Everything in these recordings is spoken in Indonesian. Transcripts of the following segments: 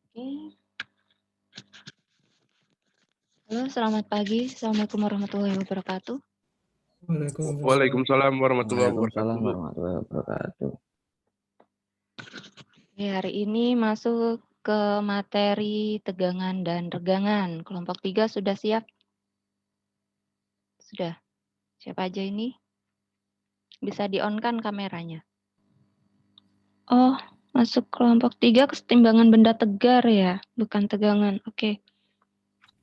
Oke. Halo, selamat pagi. Assalamualaikum warahmatullahi wabarakatuh. Waalaikumsalam warahmatullahi wabarakatuh, Waalaikumsalam Bu. warahmatullahi wabarakatuh. Hari ini masuk ke materi tegangan dan regangan. Kelompok 3 sudah siap? Sudah. Siapa aja ini? Bisa di-on-kan kameranya. Oh, masuk kelompok 3 kesetimbangan benda tegar ya, bukan tegangan. Oke.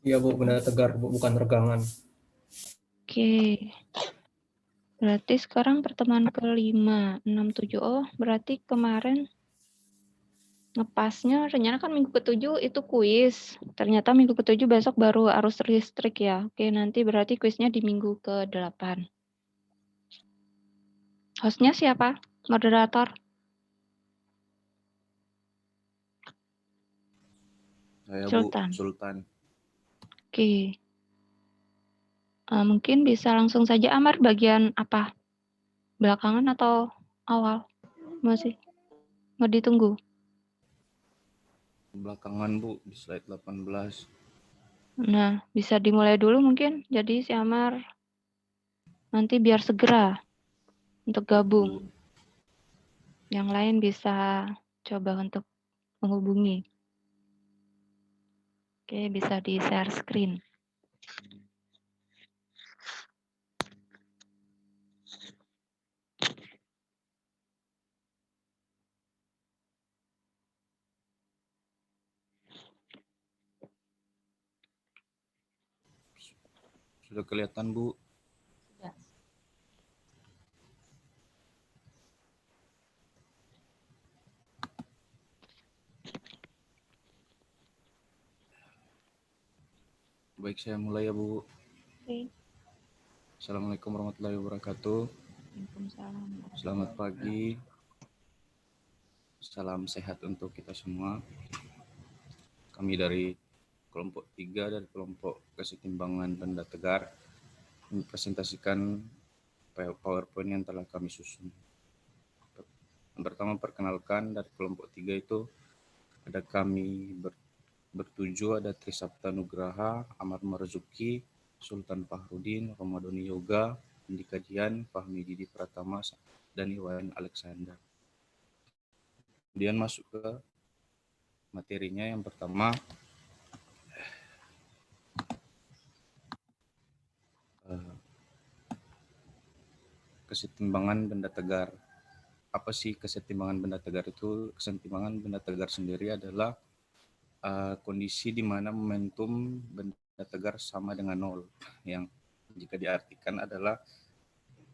Iya Bu, benda tegar Bu, bukan regangan. Oke. Berarti sekarang pertemuan ke-5, 6, 7. Oh, berarti kemarin ngepasnya rencana kan minggu ke-7 itu kuis. Ternyata minggu ke-7 besok baru arus listrik ya. Oke, nanti berarti kuisnya di minggu ke-8. Hostnya siapa? Moderator? Saya Sultan. Bu Sultan. Oke. Mungkin bisa langsung saja. Amar bagian apa? Belakangan atau awal? Masih? Mau ditunggu? Belakangan Bu di slide 18. Nah, bisa dimulai dulu mungkin. Jadi si Amar nanti biar segera untuk gabung. Bu. Yang lain bisa coba untuk menghubungi. Oke, bisa di share screen. Sudah kelihatan Bu? Sudah. Baik, saya mulai ya Bu. Oke. Assalamualaikum warahmatullahi wabarakatuh. Waalaikumsalam. Selamat pagi. Salam sehat untuk kita semua. Kami dari kelompok 3 dari kelompok kesetimbangan benda tegar mempresentasikan PowerPoint yang telah kami susun. Yang pertama, perkenalkan dari kelompok 3 itu ada kami bertujuh, ada Trisapta Nugraha, Amar Marzuki, Sultan Fahrudin, Ramadhani Yoga, Andika Dian, Fahmi Didi Pratama, dan Iwan Alexander. Kemudian masuk ke materinya. Yang pertama, kesetimbangan benda tegar. Apa sih kesetimbangan benda tegar itu? Kesetimbangan benda tegar sendiri adalah kondisi di mana momentum benda tegar sama dengan nol, yang jika diartikan adalah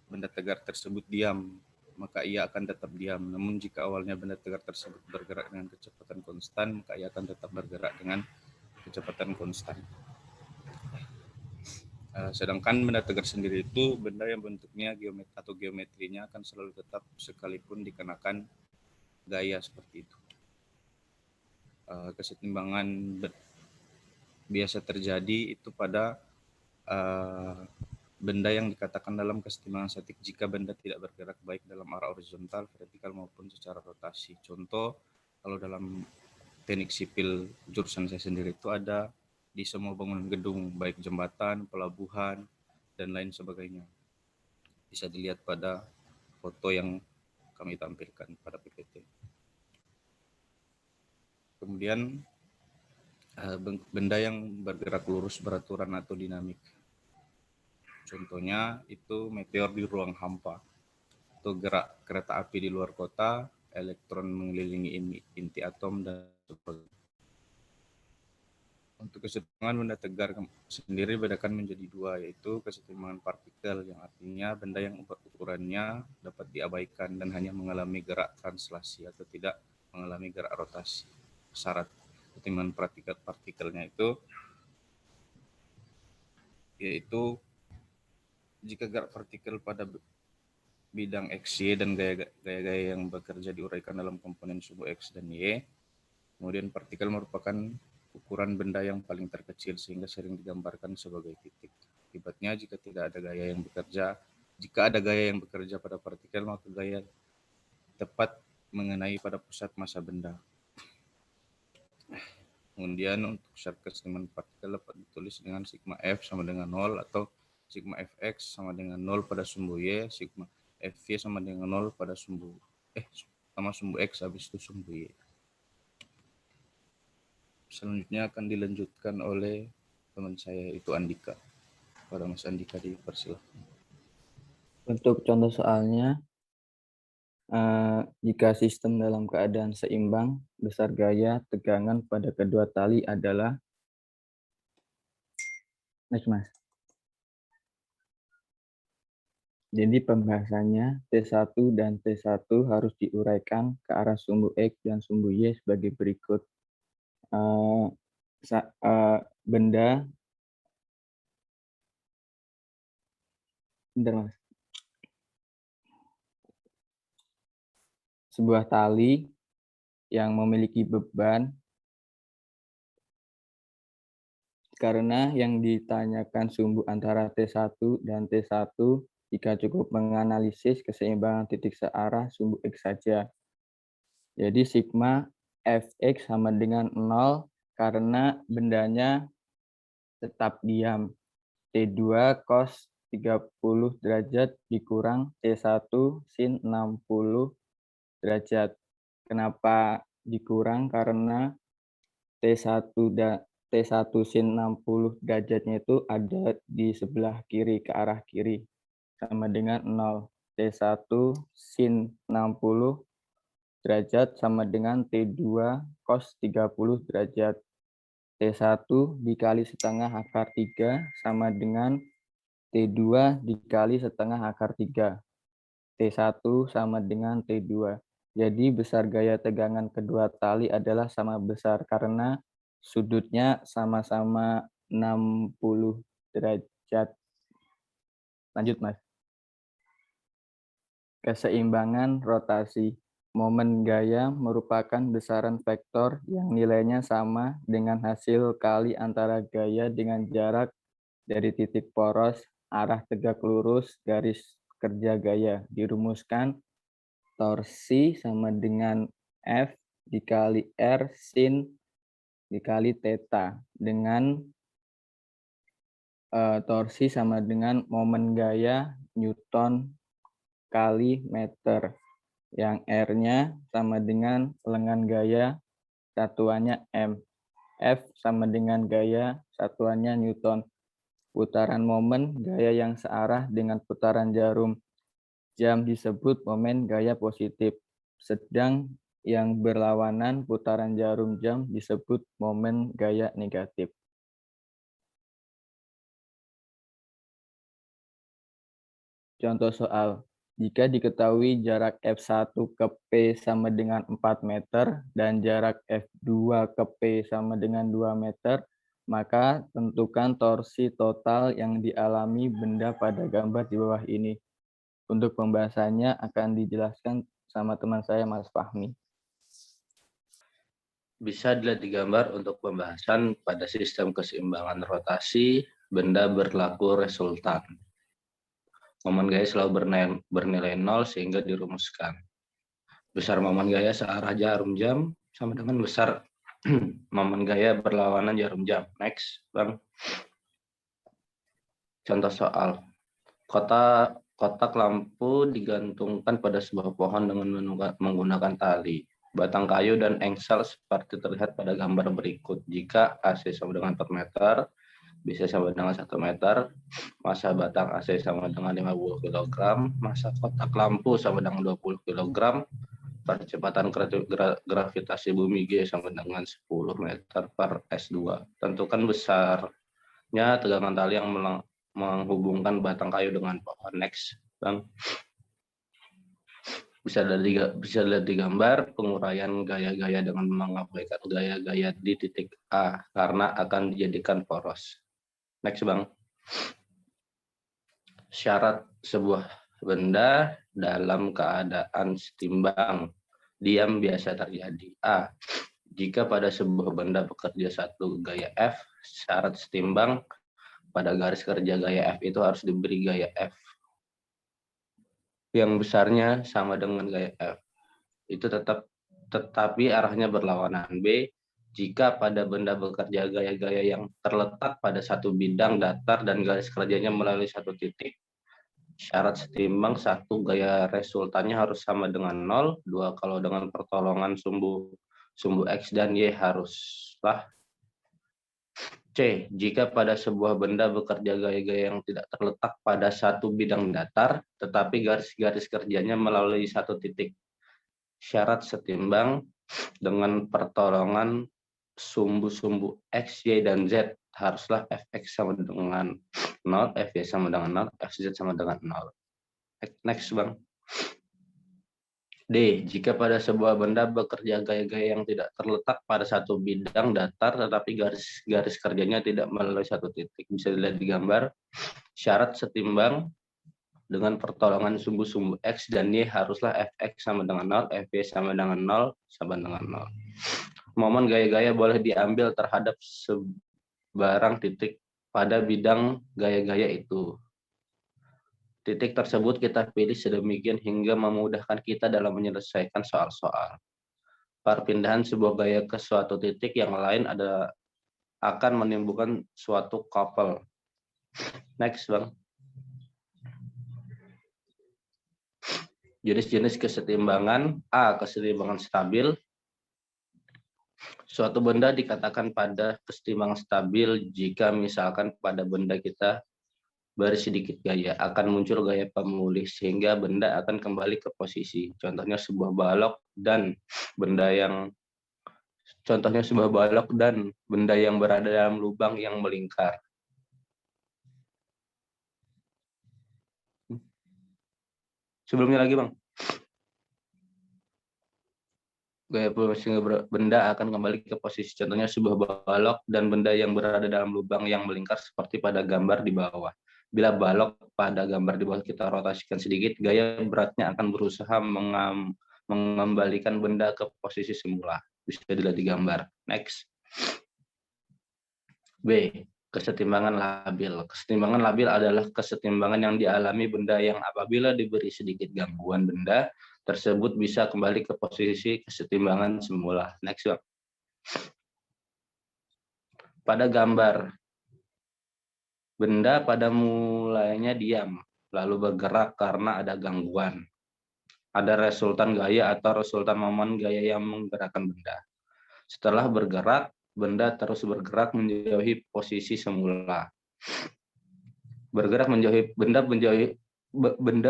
benda tegar tersebut diam, maka ia akan tetap diam. Namun jika awalnya benda tegar tersebut bergerak dengan kecepatan konstan, maka ia akan tetap bergerak dengan kecepatan konstan. Sedangkan benda tegar sendiri itu benda yang bentuknya geometrinya akan selalu tetap sekalipun dikenakan gaya seperti itu. Kesetimbangan biasa terjadi itu pada benda yang dikatakan dalam kesetimbangan statik jika benda tidak bergerak baik dalam arah horizontal, vertikal maupun secara rotasi. Contoh, kalau dalam teknik sipil jurusan saya sendiri itu ada di semua bangunan gedung, baik jembatan, pelabuhan, dan lain sebagainya. Bisa dilihat pada foto yang kami tampilkan pada PPT. Kemudian benda yang bergerak lurus, beraturan atau dinamik. Contohnya itu meteor di ruang hampa, atau gerak kereta api di luar kota, elektron mengelilingi inti atom, dan sebagainya. Untuk kesetimbangan benda tegar sendiri bedakan menjadi dua, yaitu kesetimbangan partikel, yang artinya benda yang ukurannya dapat diabaikan dan hanya mengalami gerak translasi atau tidak mengalami gerak rotasi. Syarat kesetimbangan partikelnya itu yaitu jika gerak partikel pada bidang X, Y, dan gaya-gaya yang bekerja diuraikan dalam komponen suhu X dan Y. Kemudian partikel merupakan ukuran benda yang paling terkecil sehingga sering digambarkan sebagai titik. Akibatnya jika ada gaya yang bekerja pada partikel, maka gaya tepat mengenai pada pusat massa benda. Kemudian untuk syarat keseimbangan partikel dapat ditulis dengan sigma F sama dengan 0 atau sigma Fx sama dengan 0 pada sumbu Y, sigma Fy sama dengan 0 pada sumbu X habis itu sumbu Y. Selanjutnya akan dilanjutkan oleh teman saya itu Andika. Pada Mas Andika dipersilakan. Untuk contoh soalnya, jika sistem dalam keadaan seimbang, besar gaya tegangan pada kedua tali adalah next, Mas. Jadi pembahasannya T1 dan T1 harus diuraikan ke arah sumbu X dan sumbu Y sebagai berikut. Bentar, Mas. Sebuah tali yang memiliki beban, karena yang ditanyakan sumbu antara T1 dan T1 jika cukup menganalisis keseimbangan titik searah sumbu X saja. Jadi sigma Fx sama dengan 0 karena bendanya tetap diam. T2 cos 30 derajat dikurang T1 sin 60 derajat. Kenapa dikurang? Karena T1 sin 60 derajatnya itu ada di sebelah kiri, ke arah kiri. Sama dengan 0. T1 sin 60 derajat sama dengan T2 cos 30 derajat. T1 dikali setengah akar 3 sama dengan T2 dikali setengah akar 3. T1 sama dengan T2. Jadi besar gaya tegangan kedua tali adalah sama besar karena sudutnya sama-sama 60 derajat. Lanjut, Mas. Keseimbangan rotasi. Momen gaya merupakan besaran vektor yang nilainya sama dengan hasil kali antara gaya dengan jarak dari titik poros, arah tegak lurus, garis kerja gaya. Dirumuskan torsi sama dengan F dikali R sin dikali theta, dengan torsi sama dengan momen gaya Newton kali meter, yang R-nya sama dengan lengan gaya, satuannya M. F sama dengan gaya, satuannya Newton. Putaran momen gaya yang searah dengan putaran jarum jam disebut momen gaya positif, sedang yang berlawanan putaran jarum jam disebut momen gaya negatif. Contoh soal, jika diketahui jarak F1 ke P sama dengan 4 meter dan jarak F2 ke P sama dengan 2 meter, maka tentukan torsi total yang dialami benda pada gambar di bawah ini. Untuk pembahasannya akan dijelaskan sama teman saya, Mas Fahmi. Bisa dilihat di gambar untuk pembahasan pada sistem keseimbangan rotasi, benda berlaku resultan. Momen gaya selalu bernilai 0 sehingga dirumuskan. Besar momen gaya searah jarum jam sama dengan besar momen gaya berlawanan jarum jam. Next, Bang. Contoh soal. Kotak lampu digantungkan pada sebuah pohon dengan menggunakan tali, batang kayu, dan engsel seperti terlihat pada gambar berikut. Jika AC sama dengan 4 meter, bisa sama dengan 1 meter, masa batang AC sama dengan 50 kg, masa kotak lampu sama dengan 20 kg, percepatan gravitasi bumi G sama dengan 10 meter per S2. Tentukan besarnya tegangan tali yang menghubungkan batang kayu dengan pohon. Next, Bang. Bisa dilihat di gambar penguraian gaya-gaya dengan mengabaikan gaya-gaya di titik A karena akan dijadikan poros. Next, Bang. Syarat sebuah benda dalam keadaan setimbang diam biasa terjadi. A. Jika pada sebuah benda bekerja satu gaya F, syarat setimbang pada garis kerja gaya F itu harus diberi gaya F yang besarnya sama dengan gaya F. Itu tetapi arahnya berlawanan. B. jika pada benda bekerja gaya-gaya yang terletak pada satu bidang datar dan garis kerjanya melalui satu titik. Syarat setimbang: 1, gaya resultannya harus sama dengan 0. 2, kalau dengan pertolongan sumbu X dan Y haruslah. C, jika pada sebuah benda bekerja gaya-gaya yang tidak terletak pada satu bidang datar, tetapi garis-garis kerjanya melalui satu titik. Syarat setimbang: dengan pertolongan sumbu-sumbu X, Y, dan Z haruslah Fx sama dengan 0, Fy sama dengan 0, Fz sama dengan 0. Next, Bang. D, jika pada sebuah benda bekerja gaya-gaya yang tidak terletak pada satu bidang datar, tetapi garis kerjanya tidak melalui satu titik. Bisa dilihat di gambar. Syarat setimbang: dengan pertolongan sumbu-sumbu X dan Y haruslah Fx sama dengan 0, Fy sama dengan 0, sama dengan 0. Momen gaya-gaya boleh diambil terhadap sebarang titik pada bidang gaya-gaya itu. Titik tersebut kita pilih sedemikian hingga memudahkan kita dalam menyelesaikan soal-soal. Perpindahan sebuah gaya ke suatu titik yang lain akan menimbulkan suatu couple. Next, Bang. Jenis-jenis kesetimbangan. A, kesetimbangan stabil. Suatu benda dikatakan pada kesetimbangan stabil jika misalkan pada benda kita beri sedikit gaya, akan muncul gaya pemulih sehingga benda akan kembali ke posisi. Contohnya sebuah balok dan benda yang berada dalam lubang yang melingkar. Sebelumnya lagi, Bang. Gaya pemulih sehingga benda akan kembali ke posisi. Contohnya sebuah balok dan benda yang berada dalam lubang yang melingkar seperti pada gambar di bawah. Bila balok pada gambar di bawah kita rotasikan sedikit, gaya beratnya akan berusaha mengembalikan benda ke posisi semula. Bisa dilihat di gambar. Next. B, kesetimbangan labil. Kesetimbangan labil adalah kesetimbangan yang dialami benda yang apabila diberi sedikit gangguan, benda tersebut bisa kembali ke posisi kesetimbangan semula. Next, Bang. Pada gambar, benda pada mulanya diam, lalu bergerak karena ada gangguan. Ada resultan gaya atau resultan momen gaya yang menggerakkan benda. Setelah bergerak, benda terus bergerak menjauhi posisi semula. Benda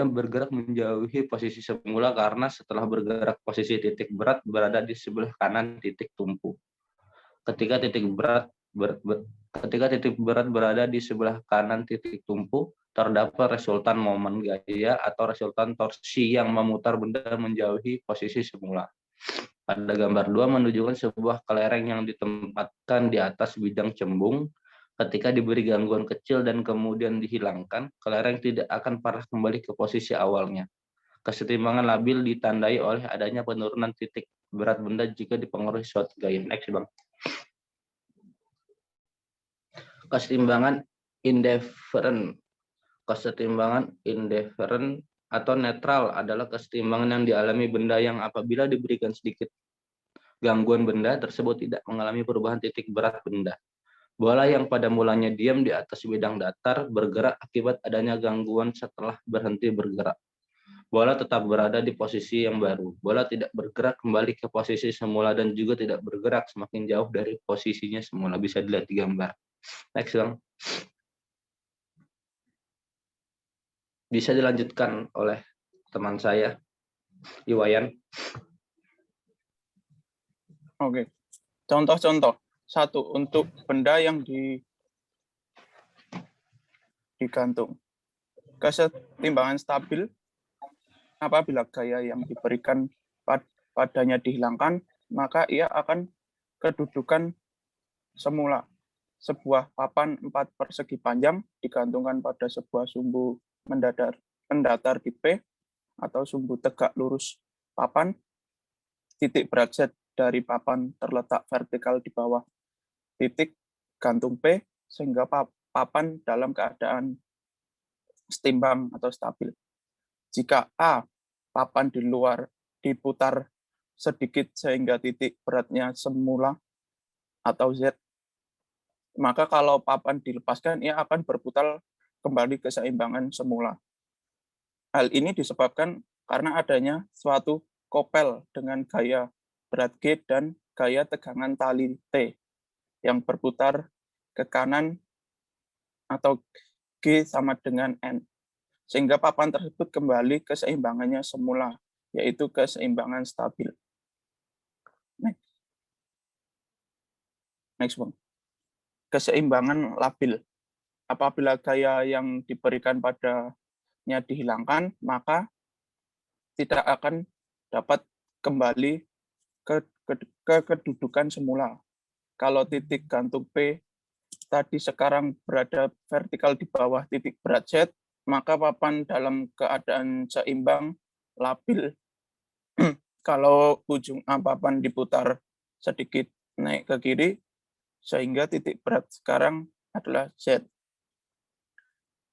bergerak menjauhi posisi semula karena setelah bergerak posisi titik berat berada di sebelah kanan titik tumpu. Ketika titik berat berada di sebelah kanan titik tumpu, terdapat resultan momen gaya atau resultan torsi yang memutar benda menjauhi posisi semula. Pada gambar 2 menunjukkan sebuah kelereng yang ditempatkan di atas bidang cembung. Ketika diberi gangguan kecil dan kemudian dihilangkan, kelereng tidak akan pernah kembali ke posisi awalnya. Kesetimbangan labil ditandai oleh adanya penurunan titik berat benda jika dipengaruhi suatu gaya. Next, Bang. Kesetimbangan indifferent. Kesetimbangan indifferent atau netral adalah kesetimbangan yang dialami benda yang apabila diberikan sedikit gangguan, benda tersebut tidak mengalami perubahan titik berat benda. Bola yang pada mulanya diam di atas bidang datar bergerak akibat adanya gangguan setelah berhenti bergerak. Bola tetap berada di posisi yang baru. Bola tidak bergerak kembali ke posisi semula dan juga tidak bergerak semakin jauh dari posisinya semula. Bisa dilihat di gambar. Next, Bang. Bisa dilanjutkan oleh teman saya, Iwayan. Oke. Contoh-contoh. 1. Untuk benda yang digantung. Kesetimbangan stabil apabila gaya yang diberikan padanya dihilangkan, maka ia akan kedudukan semula. Sebuah papan 4 persegi panjang digantungkan pada sebuah sumbu mendatar di P atau sumbu tegak lurus papan. Titik berat Z dari papan terletak vertikal di bawah titik gantung P sehingga papan dalam keadaan setimbang atau stabil. Jika A, papan di luar diputar sedikit sehingga titik beratnya semula, atau Z. Maka kalau papan dilepaskan, ia akan berputar kembali ke keseimbangan semula. Hal ini disebabkan karena adanya suatu kopel dengan gaya berat G dan gaya tegangan tali T yang berputar ke kanan atau G sama dengan N. Sehingga papan tersebut kembali ke keseimbangannya semula, yaitu keseimbangan stabil. Next one. Keseimbangan labil. Apabila gaya yang diberikan padanya dihilangkan, maka tidak akan dapat kembali ke kedudukan semula. Kalau titik gantung P tadi sekarang berada vertikal di bawah titik berat Z, maka papan dalam keadaan seimbang labil. Kalau ujung A papan diputar sedikit naik ke kiri, sehingga titik berat sekarang adalah Z.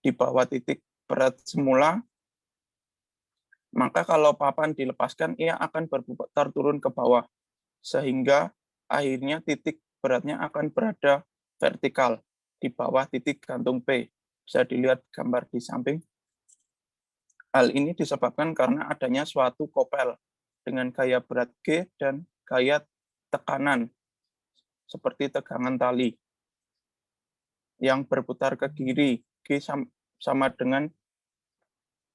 Di bawah titik berat semula, maka kalau papan dilepaskan, ia akan berputar turun ke bawah, sehingga akhirnya titik beratnya akan berada vertikal di bawah titik gantung P. Bisa dilihat gambar di samping. Hal ini disebabkan karena adanya suatu kopel dengan gaya berat G dan gaya tekanan, seperti tegangan tali, yang berputar ke kiri, G sama dengan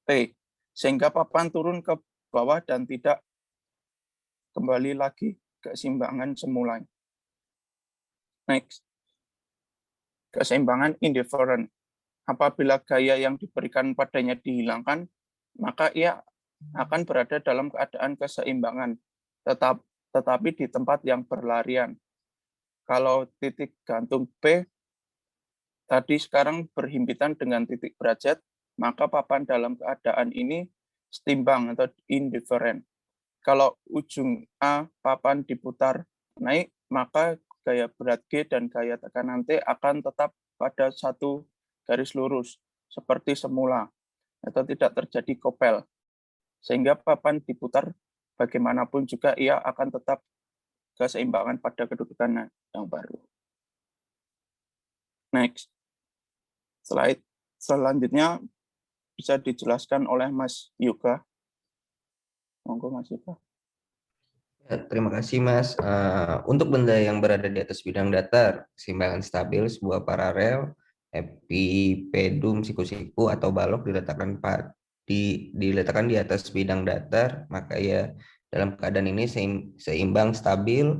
P, sehingga papan turun ke bawah dan tidak kembali lagi ke keseimbangan semula. Next. Keseimbangan indifferent. Apabila gaya yang diberikan padanya dihilangkan, maka ia akan berada dalam keadaan keseimbangan, tetapi di tempat yang berlarian. Kalau titik gantung P tadi sekarang berhimpitan dengan titik berat Z, maka papan dalam keadaan ini setimbang atau indifferent. Kalau ujung A papan diputar naik, maka gaya berat G dan gaya tekanan T akan tetap pada satu garis lurus, seperti semula, atau tidak terjadi kopel. Sehingga papan diputar bagaimanapun juga ia akan tetap keseimbangan pada kedudukan yang baru. Next. Slide selanjutnya bisa dijelaskan oleh Mas Yoga. Monggo Mas Yoga. Ya, terima kasih Mas. Untuk benda yang berada di atas bidang datar, keseimbangan stabil, sebuah paralel, epipedum, siku-siku atau balok diletakkan di atas bidang datar, maka ya dalam keadaan ini seimbang stabil,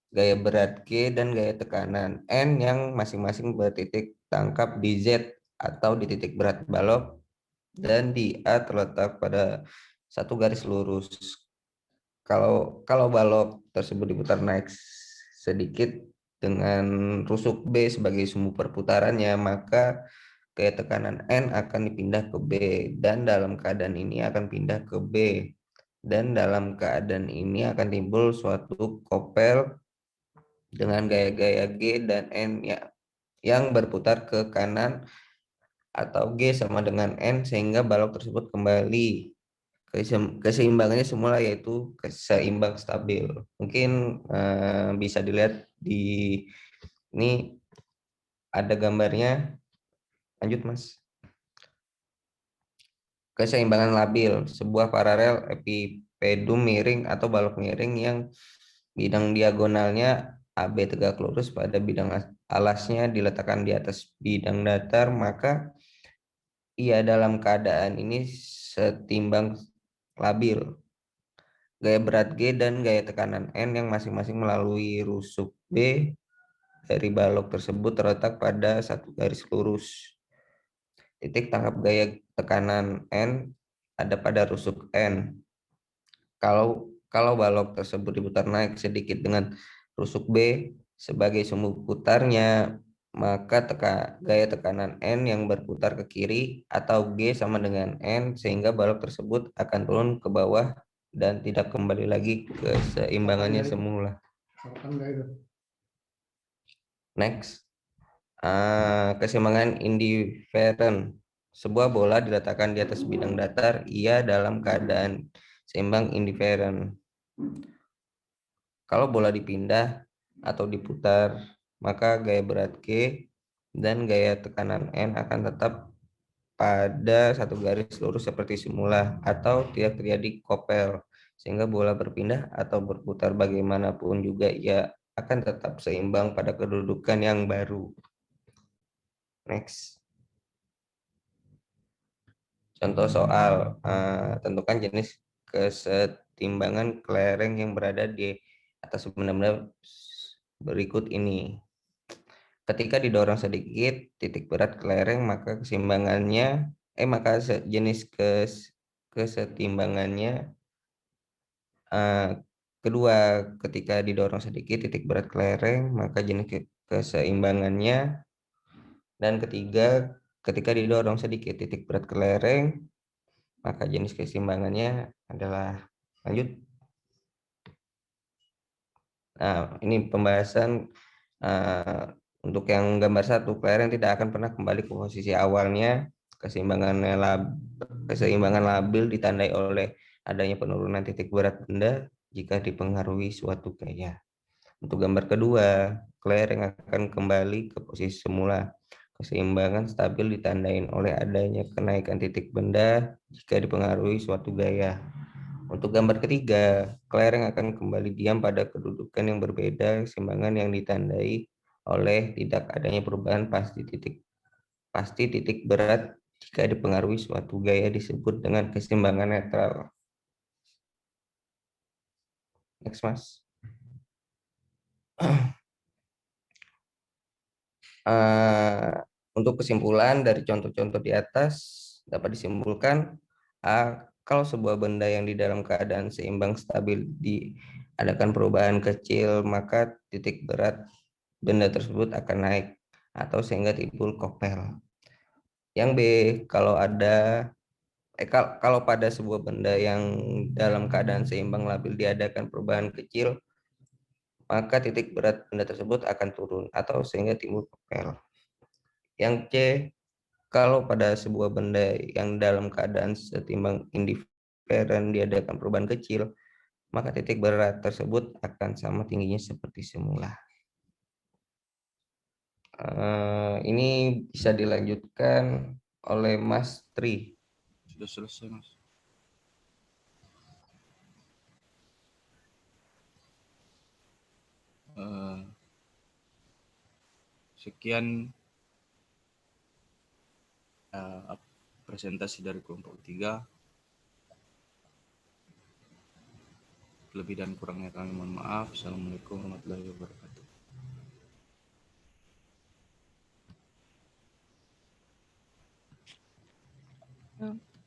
gaya berat G dan gaya tekanan N yang masing-masing bertitik tangkap di Z atau di titik berat balok, dan di A terletak pada satu garis lurus. Kalau balok tersebut diputar naik sedikit dengan rusuk B sebagai sumbu perputarannya, maka gaya tekanan N akan dipindah ke B, dan dalam keadaan ini akan pindah ke B, dan dalam keadaan ini akan timbul suatu kopel dengan gaya-gaya G dan N yang berputar ke kanan atau G sama dengan N, sehingga balok tersebut kembali keseimbangannya semula, yaitu seimbang stabil. Mungkin bisa dilihat di ini ada gambarnya. Lanjut Mas. Keseimbangan labil, sebuah paralel epipedum miring atau balok miring yang bidang diagonalnya AB tegak lurus pada bidang alasnya diletakkan di atas bidang datar, maka ia dalam keadaan ini setimbang labil. Gaya berat G dan gaya tekanan N yang masing-masing melalui rusuk B dari balok tersebut terletak pada satu garis lurus. Titik tangkap gaya tekanan N ada pada rusuk N. Kalau balok tersebut diputar naik sedikit dengan rusuk B sebagai sumbu putarnya, maka gaya tekanan N yang berputar ke kiri atau G sama dengan N, sehingga balok tersebut akan turun ke bawah dan tidak kembali lagi ke keseimbangannya semula. Next. Keseimbangan indifferent. Sebuah bola diletakkan di atas bidang datar, ia dalam keadaan seimbang indifferent. Kalau bola dipindah atau diputar, maka gaya berat G dan gaya tekanan N akan tetap pada satu garis lurus seperti semula atau tidak terjadi kopel, sehingga bola berpindah atau berputar bagaimanapun juga ia akan tetap seimbang pada kedudukan yang baru. Next. Contoh soal, tentukan jenis kesetimbangan kelereng yang berada di atas benda-benda berikut ini. Ketika didorong sedikit titik berat kelereng, maka keseimbangannya, maka jenis kesetimbangannya kedua, ketika didorong sedikit titik berat kelereng, maka jenis keseimbangannya, dan ketiga, ketika didorong sedikit titik berat kelereng, maka jenis keseimbangannya adalah, lanjut. Nah, ini pembahasan untuk yang gambar 1, kelereng tidak akan pernah kembali ke posisi awalnya. Keseimbangan labil ditandai oleh adanya penurunan titik berat benda jika dipengaruhi suatu gaya. Untuk gambar kedua, kelereng akan kembali ke posisi semula. Keseimbangan stabil ditandai oleh adanya kenaikan titik benda jika dipengaruhi suatu gaya. Untuk gambar ketiga, kelereng akan kembali diam pada kedudukan yang berbeda, keseimbangan yang ditandai oleh tidak adanya perubahan pasti titik berat jika dipengaruhi suatu gaya disebut dengan keseimbangan netral. Next, Mas. Untuk kesimpulan dari contoh-contoh di atas dapat disimpulkan, kalau sebuah benda yang di dalam keadaan seimbang stabil diadakan perubahan kecil, maka titik berat benda tersebut akan naik atau sehingga timbul kopel. Yang B, kalau pada sebuah benda yang dalam keadaan seimbang labil diadakan perubahan kecil, maka titik berat benda tersebut akan turun atau sehingga timbul kopel. Yang C, kalau pada sebuah benda yang dalam keadaan setimbang indiferen diadakan perubahan kecil, maka titik berat tersebut akan sama tingginya seperti semula. Ini bisa dilanjutkan oleh Mas Tri. Sudah selesai, Mas. Sekian presentasi dari kelompok 3. Lebih dan kurangnya kami mohon maaf. Assalamualaikum warahmatullahi wabarakatuh.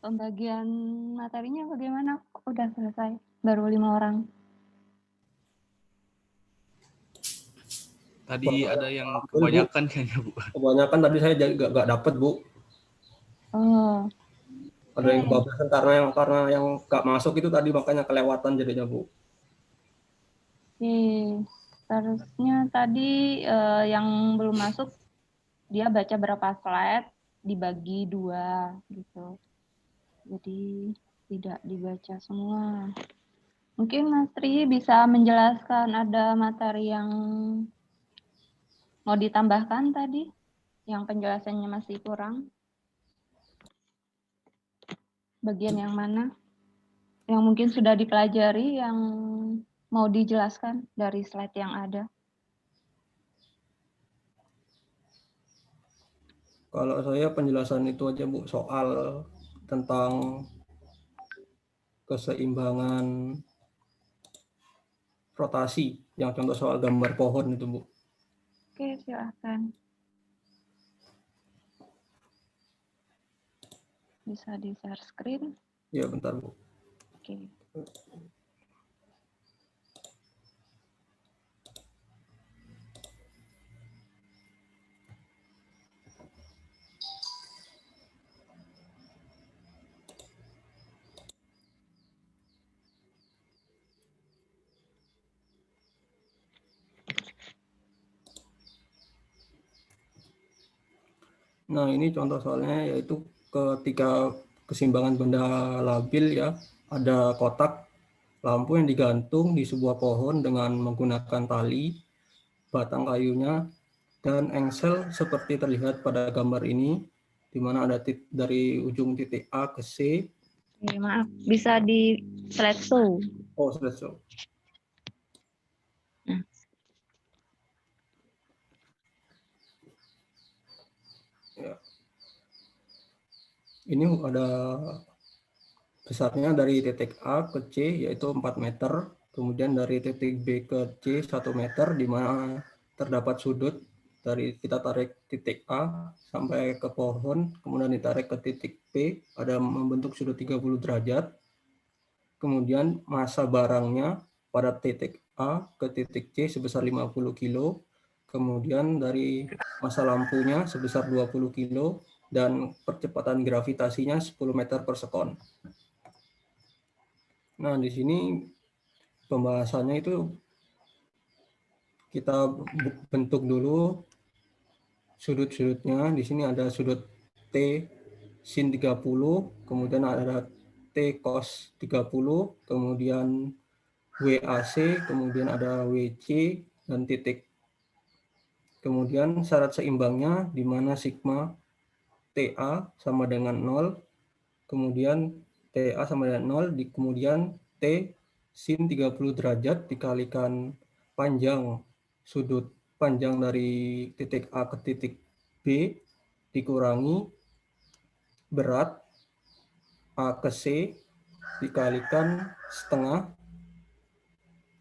Pembagian materinya bagaimana? Udah selesai, baru 5 orang. Tadi ada yang kebanyakan kayaknya, Bu. Kebanyakan tadi saya nggak dapat, Bu. Oh. Ada yang kebablasan karena yang nggak masuk itu tadi, makanya kelewatan jadinya, Bu. Seharusnya tadi yang belum masuk dia baca berapa slide dibagi 2 gitu. Jadi tidak dibaca semua. Mungkin Mas Tri bisa menjelaskan ada materi yang mau ditambahkan tadi, yang penjelasannya masih kurang. Bagian yang mana? Yang mungkin sudah dipelajari, yang mau dijelaskan dari slide yang ada. Kalau saya penjelasan itu aja, Bu, soal tentang keseimbangan rotasi, yang contoh soal gambar pohon itu, Bu. Oke, silahkan. Bisa di-share screen? Ya, bentar, Bu. Oke. Nah, ini contoh soalnya yaitu ketika keseimbangan benda labil ya, ada kotak lampu yang digantung di sebuah pohon dengan menggunakan tali. batang kayunya, dan engsel seperti terlihat pada gambar ini, di mana ada dari ujung titik A ke C. Maaf, bisa di slideshow. Oh, selesai. Hmm. Ya. Ini ada besarnya dari titik A ke C yaitu 4 meter, kemudian dari titik B ke C 1 meter, di mana terdapat sudut dari kita tarik titik A sampai ke pohon, kemudian ditarik ke titik P, ada membentuk sudut 30 derajat. Kemudian massa barangnya pada titik A ke titik C sebesar 50 kilo, kemudian dari massa lampunya sebesar 20 kilo, dan percepatan gravitasinya 10 meter per sekon. Nah, di sini pembahasannya itu kita bentuk dulu sudut-sudutnya. Di sini ada sudut T sin 30, kemudian ada T cos 30, kemudian WAC, kemudian ada WC, dan titik. Kemudian syarat seimbangnya di mana sigma TA sama dengan 0, kemudian TA sama dengan 0, kemudian T sin 30 derajat dikalikan panjang sudut panjang dari titik A ke titik B dikurangi berat A ke C dikalikan setengah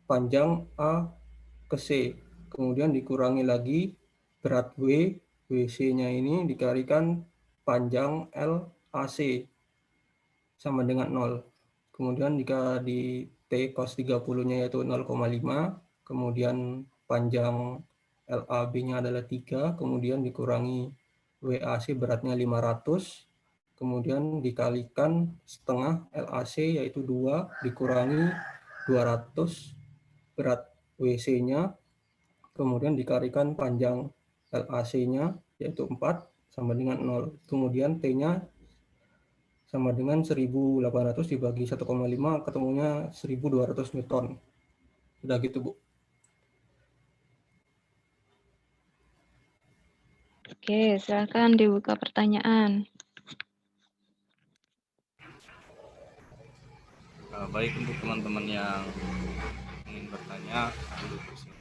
panjang A ke C. Kemudian dikurangi lagi berat WC-nya ini dikalikan panjang LAC sama dengan 0. Kemudian jika di T cos 30-nya yaitu 0,5, kemudian panjang LAB-nya adalah 3, kemudian dikurangi WAC beratnya 500, kemudian dikalikan setengah LAC yaitu 2, dikurangi 200 berat WC-nya, kemudian dikalikan panjang LAC-nya yaitu 4 sama dengan 0. Kemudian T-nya sama dengan 1800 dibagi 1,5 ketemunya 1200 Newton. Udah gitu, Bu. Oke, silakan dibuka pertanyaan. Baik, untuk teman-teman yang ingin bertanya, duduk di sini.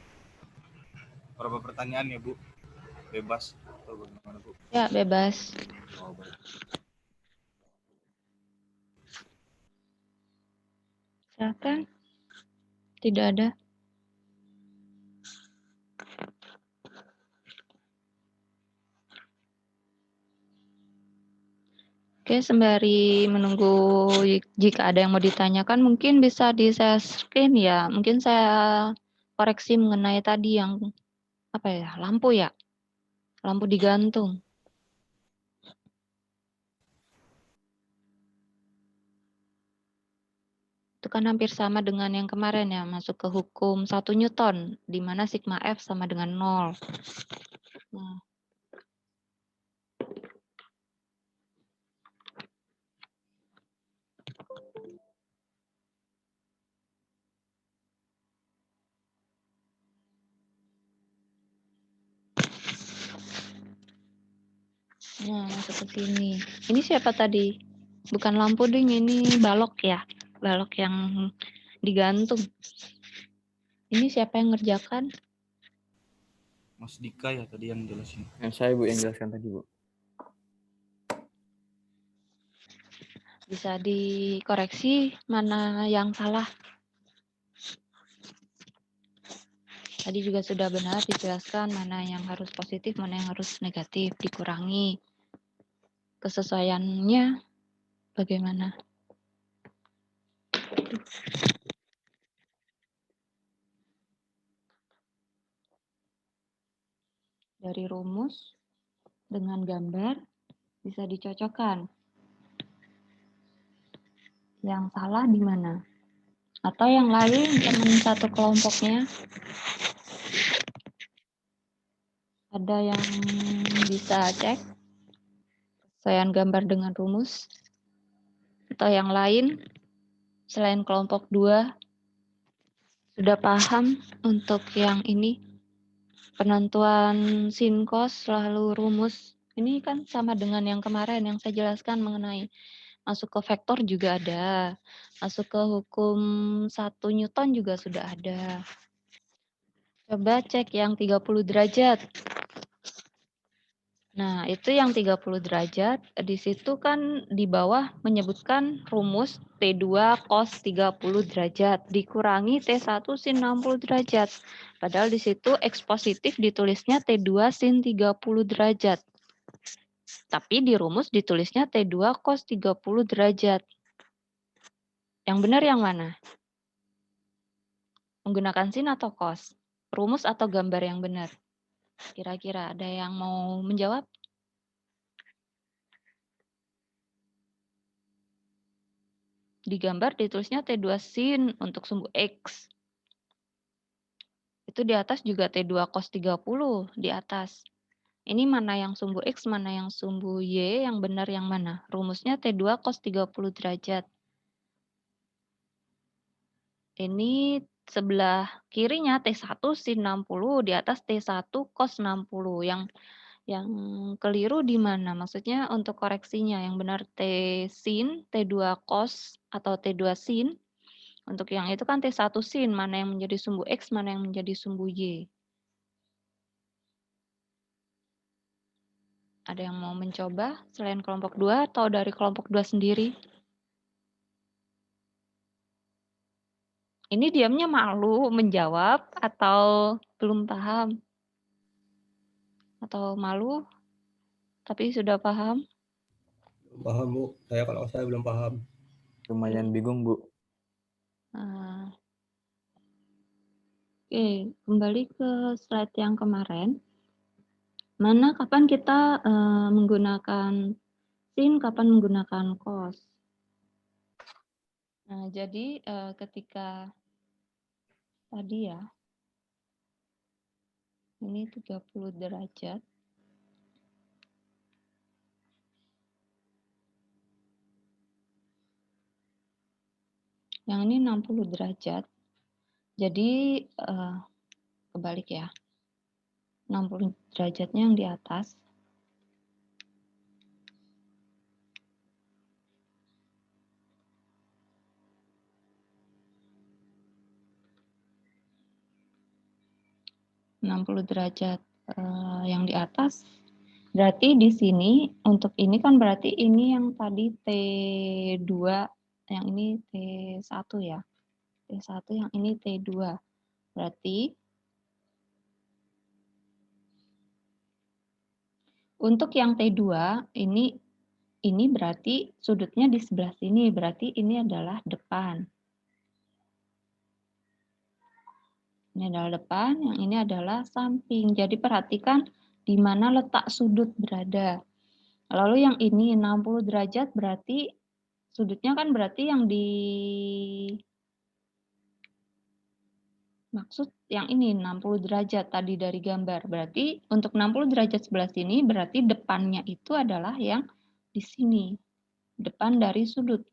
Berapa pertanyaan ya, Bu? Bebas atau bagaimana, Bu? Ya, bebas. Oh, baik. Silakan. Tidak ada. Oke, sembari menunggu jika ada yang mau ditanyakan, mungkin bisa di-share screen ya. Mungkin saya koreksi mengenai tadi yang apa ya, lampu ya, lampu digantung. Itu kan hampir sama dengan yang kemarin ya, masuk ke hukum 1 Newton, di mana sigma F sama dengan 0. Nah, masuk ke sini. Ini siapa tadi? Bukan lampu ding, ini balok ya. Balok yang digantung. Ini siapa yang ngerjakan? Mas Dika ya tadi yang jelasin. Saya, Bu, yang jelaskan tadi, Bu. Bisa dikoreksi mana yang salah. Tadi juga sudah benar dijelaskan mana yang harus positif, mana yang harus negatif, dikurangi. Kesesuaiannya bagaimana? Dari rumus dengan gambar bisa dicocokkan. Yang salah di mana? Atau yang lain, teman satu kelompoknya, ada yang bisa cek kesesuaian gambar dengan rumus? Atau yang lain, selain kelompok 2, sudah paham untuk yang ini? penentuan sin cos lalu rumus. Ini kan sama dengan yang kemarin yang saya jelaskan mengenai masuk ke vektor juga ada. Masuk ke hukum 1 Newton juga sudah ada. Coba cek yang 30 derajat. Nah, itu yang 30 derajat, di situ kan di bawah menyebutkan rumus T2 cos 30 derajat dikurangi T1 sin 60 derajat. Padahal di situ X positif ditulisnya T2 sin 30 derajat. Tapi di rumus ditulisnya T2 cos 30 derajat. Yang benar yang mana? Menggunakan sin atau cos? Rumus atau gambar yang benar? Kira-kira ada yang mau menjawab? Di gambar ditulisnya T2 sin untuk sumbu X. Itu di atas juga T2 cos 30 di atas. Ini mana yang sumbu X, mana yang sumbu Y, yang benar yang mana? Rumusnya T2 cos 30 derajat. Ini sebelah kirinya T1 sin 60, di atas T1 cos 60. Yang keliru di mana? Maksudnya untuk koreksinya yang benar T sin, T2 cos atau T2 sin. Untuk yang itu kan T1 sin, mana yang menjadi sumbu X, mana yang menjadi sumbu Y. Ada yang mau mencoba selain kelompok 2 atau dari kelompok 2 sendiri? Ini diamnya malu menjawab atau belum paham? Atau malu tapi sudah paham? Paham, Bu. Kalau saya belum paham. Lumayan bingung, Bu. Nah, oke, kembali ke slide yang kemarin. Mana kapan kita menggunakan sin, kapan menggunakan cos. Nah, jadi ketika tadi ya, ini 30 derajat. Yang ini 60 derajat. Jadi kebalik ya. 60 derajatnya yang di atas. Derajat yang di atas. Berarti di sini untuk ini kan berarti ini yang tadi T2, yang ini T1 ya. T1 yang ini T2. Berarti untuk yang T2 ini berarti sudutnya di sebelah sini, berarti ini adalah depan. Ini adalah depan, yang ini adalah samping. Jadi perhatikan di mana letak sudut berada. Lalu yang ini 60 derajat berarti sudutnya kan berarti yang di maksud yang ini 60 derajat tadi dari gambar. Berarti untuk 60 derajat sebelah sini berarti depannya itu adalah yang di sini. Depan dari sudut.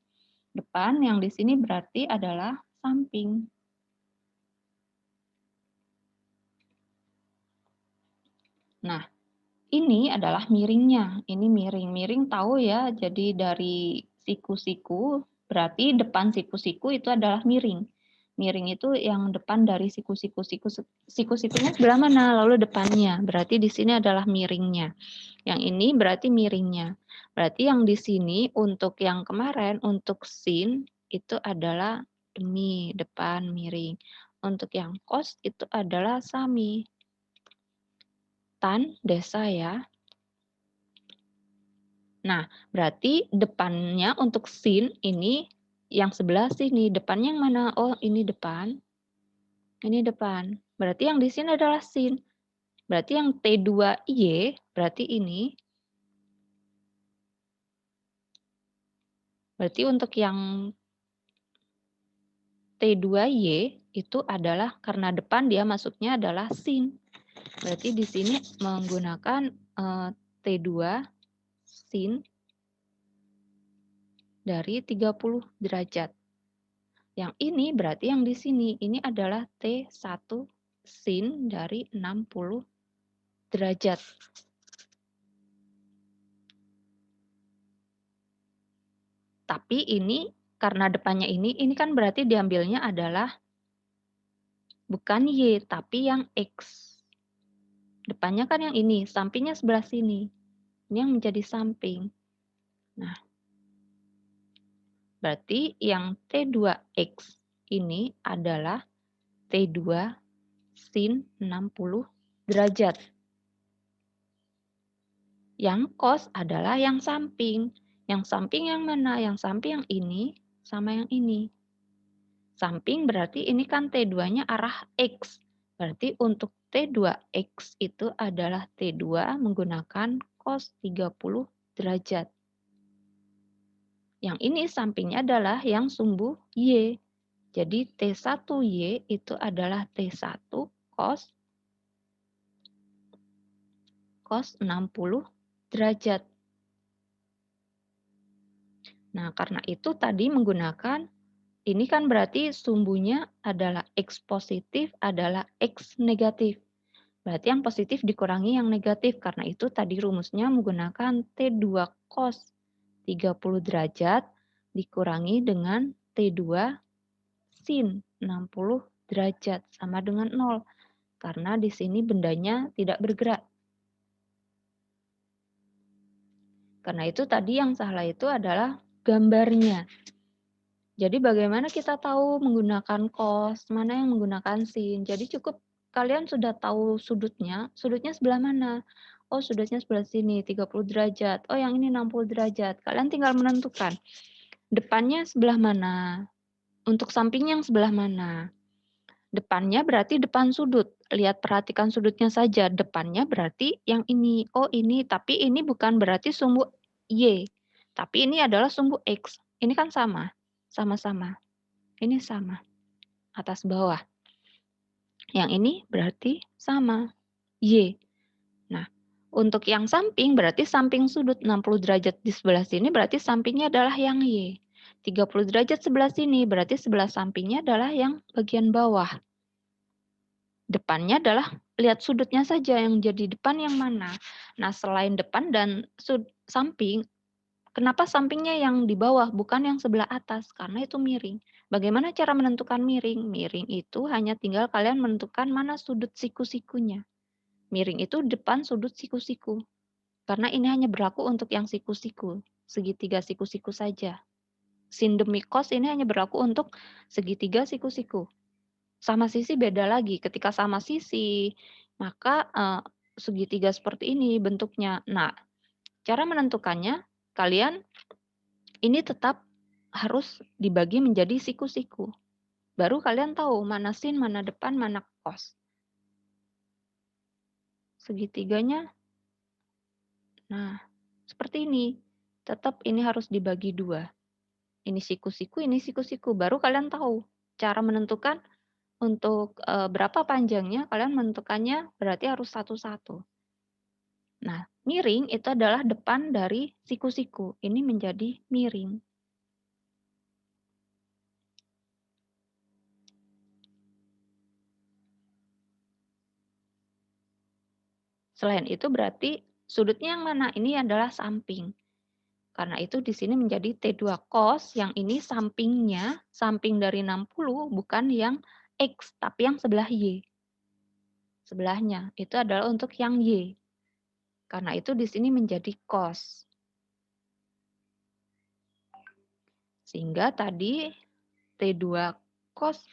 Depan yang di sini berarti adalah samping. Nah, ini adalah miringnya. Ini miring. Miring tahu ya, jadi dari siku-siku, berarti depan siku-siku itu adalah miring. Miring itu yang depan dari siku-siku. Siku-sikunya sebelah mana? Lalu depannya. Berarti di sini adalah miringnya. Yang ini berarti miringnya. Berarti yang di sini untuk yang kemarin, untuk sin, itu adalah demi, depan, miring. Untuk yang cos itu adalah sami. Tan, desa ya. Nah, berarti depannya untuk sin ini yang sebelah sini. Depannya yang mana? Oh, ini depan. Ini depan. Berarti yang di sini adalah sin. Berarti yang T2Y, berarti ini. Berarti untuk yang T2Y itu adalah karena depan dia masuknya adalah sin. Berarti di sini menggunakan T2 sin dari 30 derajat. Yang ini berarti yang di sini, ini adalah T1 sin dari 60 derajat. Tapi ini karena depannya ini kan berarti diambilnya adalah bukan Y, tapi yang X. Depannya kan yang ini, sampingnya sebelah sini. Ini yang menjadi samping. Nah, berarti yang T2X ini adalah T2 sin 60 derajat. Yang cos adalah yang samping. Yang samping yang mana? Yang samping yang ini sama yang ini. Samping berarti ini kan T2-nya arah X. Berarti untuk T2X itu adalah T2 menggunakan cos 30 derajat. Yang ini sampingnya adalah yang sumbu Y. Jadi T1Y itu adalah T1 cos 60 derajat. Nah, karena itu tadi menggunakan ini kan berarti sumbunya adalah X positif adalah X negatif. Berarti yang positif dikurangi yang negatif. Karena itu tadi rumusnya menggunakan T2 cos 30 derajat dikurangi dengan T2 sin 60 derajat sama dengan 0. Karena di sini bendanya tidak bergerak. Karena itu tadi yang salah itu adalah gambarnya. Jadi bagaimana kita tahu menggunakan cos, mana yang menggunakan sin. Jadi cukup kalian sudah tahu sudutnya sebelah mana. Oh, sudutnya sebelah sini, 30 derajat. Oh, yang ini 60 derajat. Kalian tinggal menentukan. Depannya sebelah mana? Untuk samping yang sebelah mana? Depannya berarti depan sudut. Lihat, perhatikan sudutnya saja. Depannya berarti yang ini. Oh, ini. Tapi ini bukan berarti sumbu Y. Tapi ini adalah sumbu X. Ini kan sama. Sama-sama. Ini sama. Atas bawah. Yang ini berarti sama. Y. Nah, untuk yang samping berarti samping sudut 60 derajat di sebelah sini berarti sampingnya adalah yang Y. 30 derajat sebelah sini berarti sebelah sampingnya adalah yang bagian bawah. Depannya adalah lihat sudutnya saja yang jadi depan yang mana. Nah, selain depan dan samping, kenapa sampingnya yang di bawah bukan yang sebelah atas? Karena itu miring. Bagaimana cara menentukan miring? Miring itu hanya tinggal kalian menentukan mana sudut siku-sikunya. Miring itu depan sudut siku-siku. Karena ini hanya berlaku untuk yang siku-siku, segitiga siku-siku saja. Sin demi cos ini hanya berlaku untuk segitiga siku-siku. Sama sisi beda lagi. Ketika sama sisi, maka segitiga seperti ini bentuknya. Nah, cara menentukannya, kalian ini tetap harus dibagi menjadi siku-siku. Baru kalian tahu mana sin, mana depan, mana cos. Segitiganya, nah, seperti ini. Tetap ini harus dibagi dua. Ini siku-siku, ini siku-siku. Baru kalian tahu cara menentukan untuk berapa panjangnya, kalian menentukannya berarti harus satu-satu. Nah, miring itu adalah depan dari siku-siku. Ini menjadi miring. Selain itu berarti sudutnya yang mana? Ini adalah samping. Karena itu di sini menjadi T2 cos, yang ini sampingnya, samping dari 60 bukan yang X, tapi yang sebelah Y. Sebelahnya, itu adalah untuk yang Y. Karena itu di sini menjadi cos. Sehingga tadi T2 cos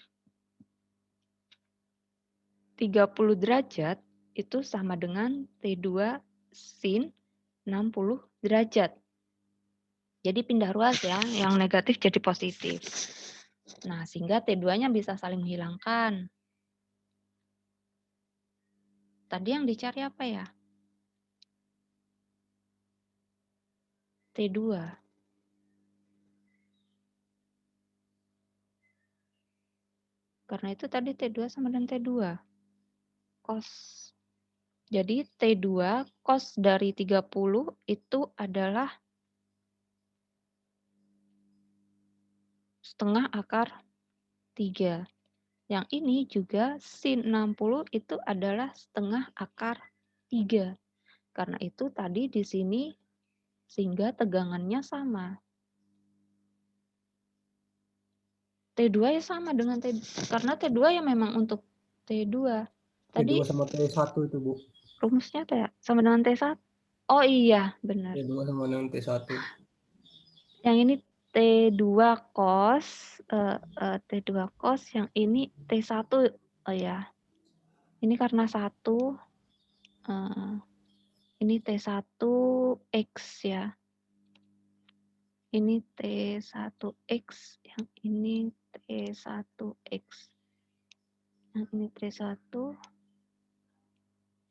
30 derajat itu sama dengan T2 sin 60 derajat. Jadi pindah ruas ya, yang negatif jadi positif. Nah, sehingga T2-nya bisa saling menghilangkan. Tadi yang dicari apa ya? T2. Karena itu tadi T2 sama dengan T2. Cos. Jadi T2 cos dari 30 itu adalah setengah akar 3. Yang ini juga sin 60 itu adalah setengah akar 3. Karena itu tadi di sini sehingga tegangannya sama. T2 ya sama dengan karena T2 ya memang untuk T2. Tadi T2 sama T1 itu, Bu. rumusnya sama dengan T1. Oh iya, benar. T2 sama dengan T1. Yang ini T2 cos, T2 cos, yang ini T1. Oh ya. Ini karena 1, ini T1X ya. Ini T1X, yang ini T1X. Yang ini T1,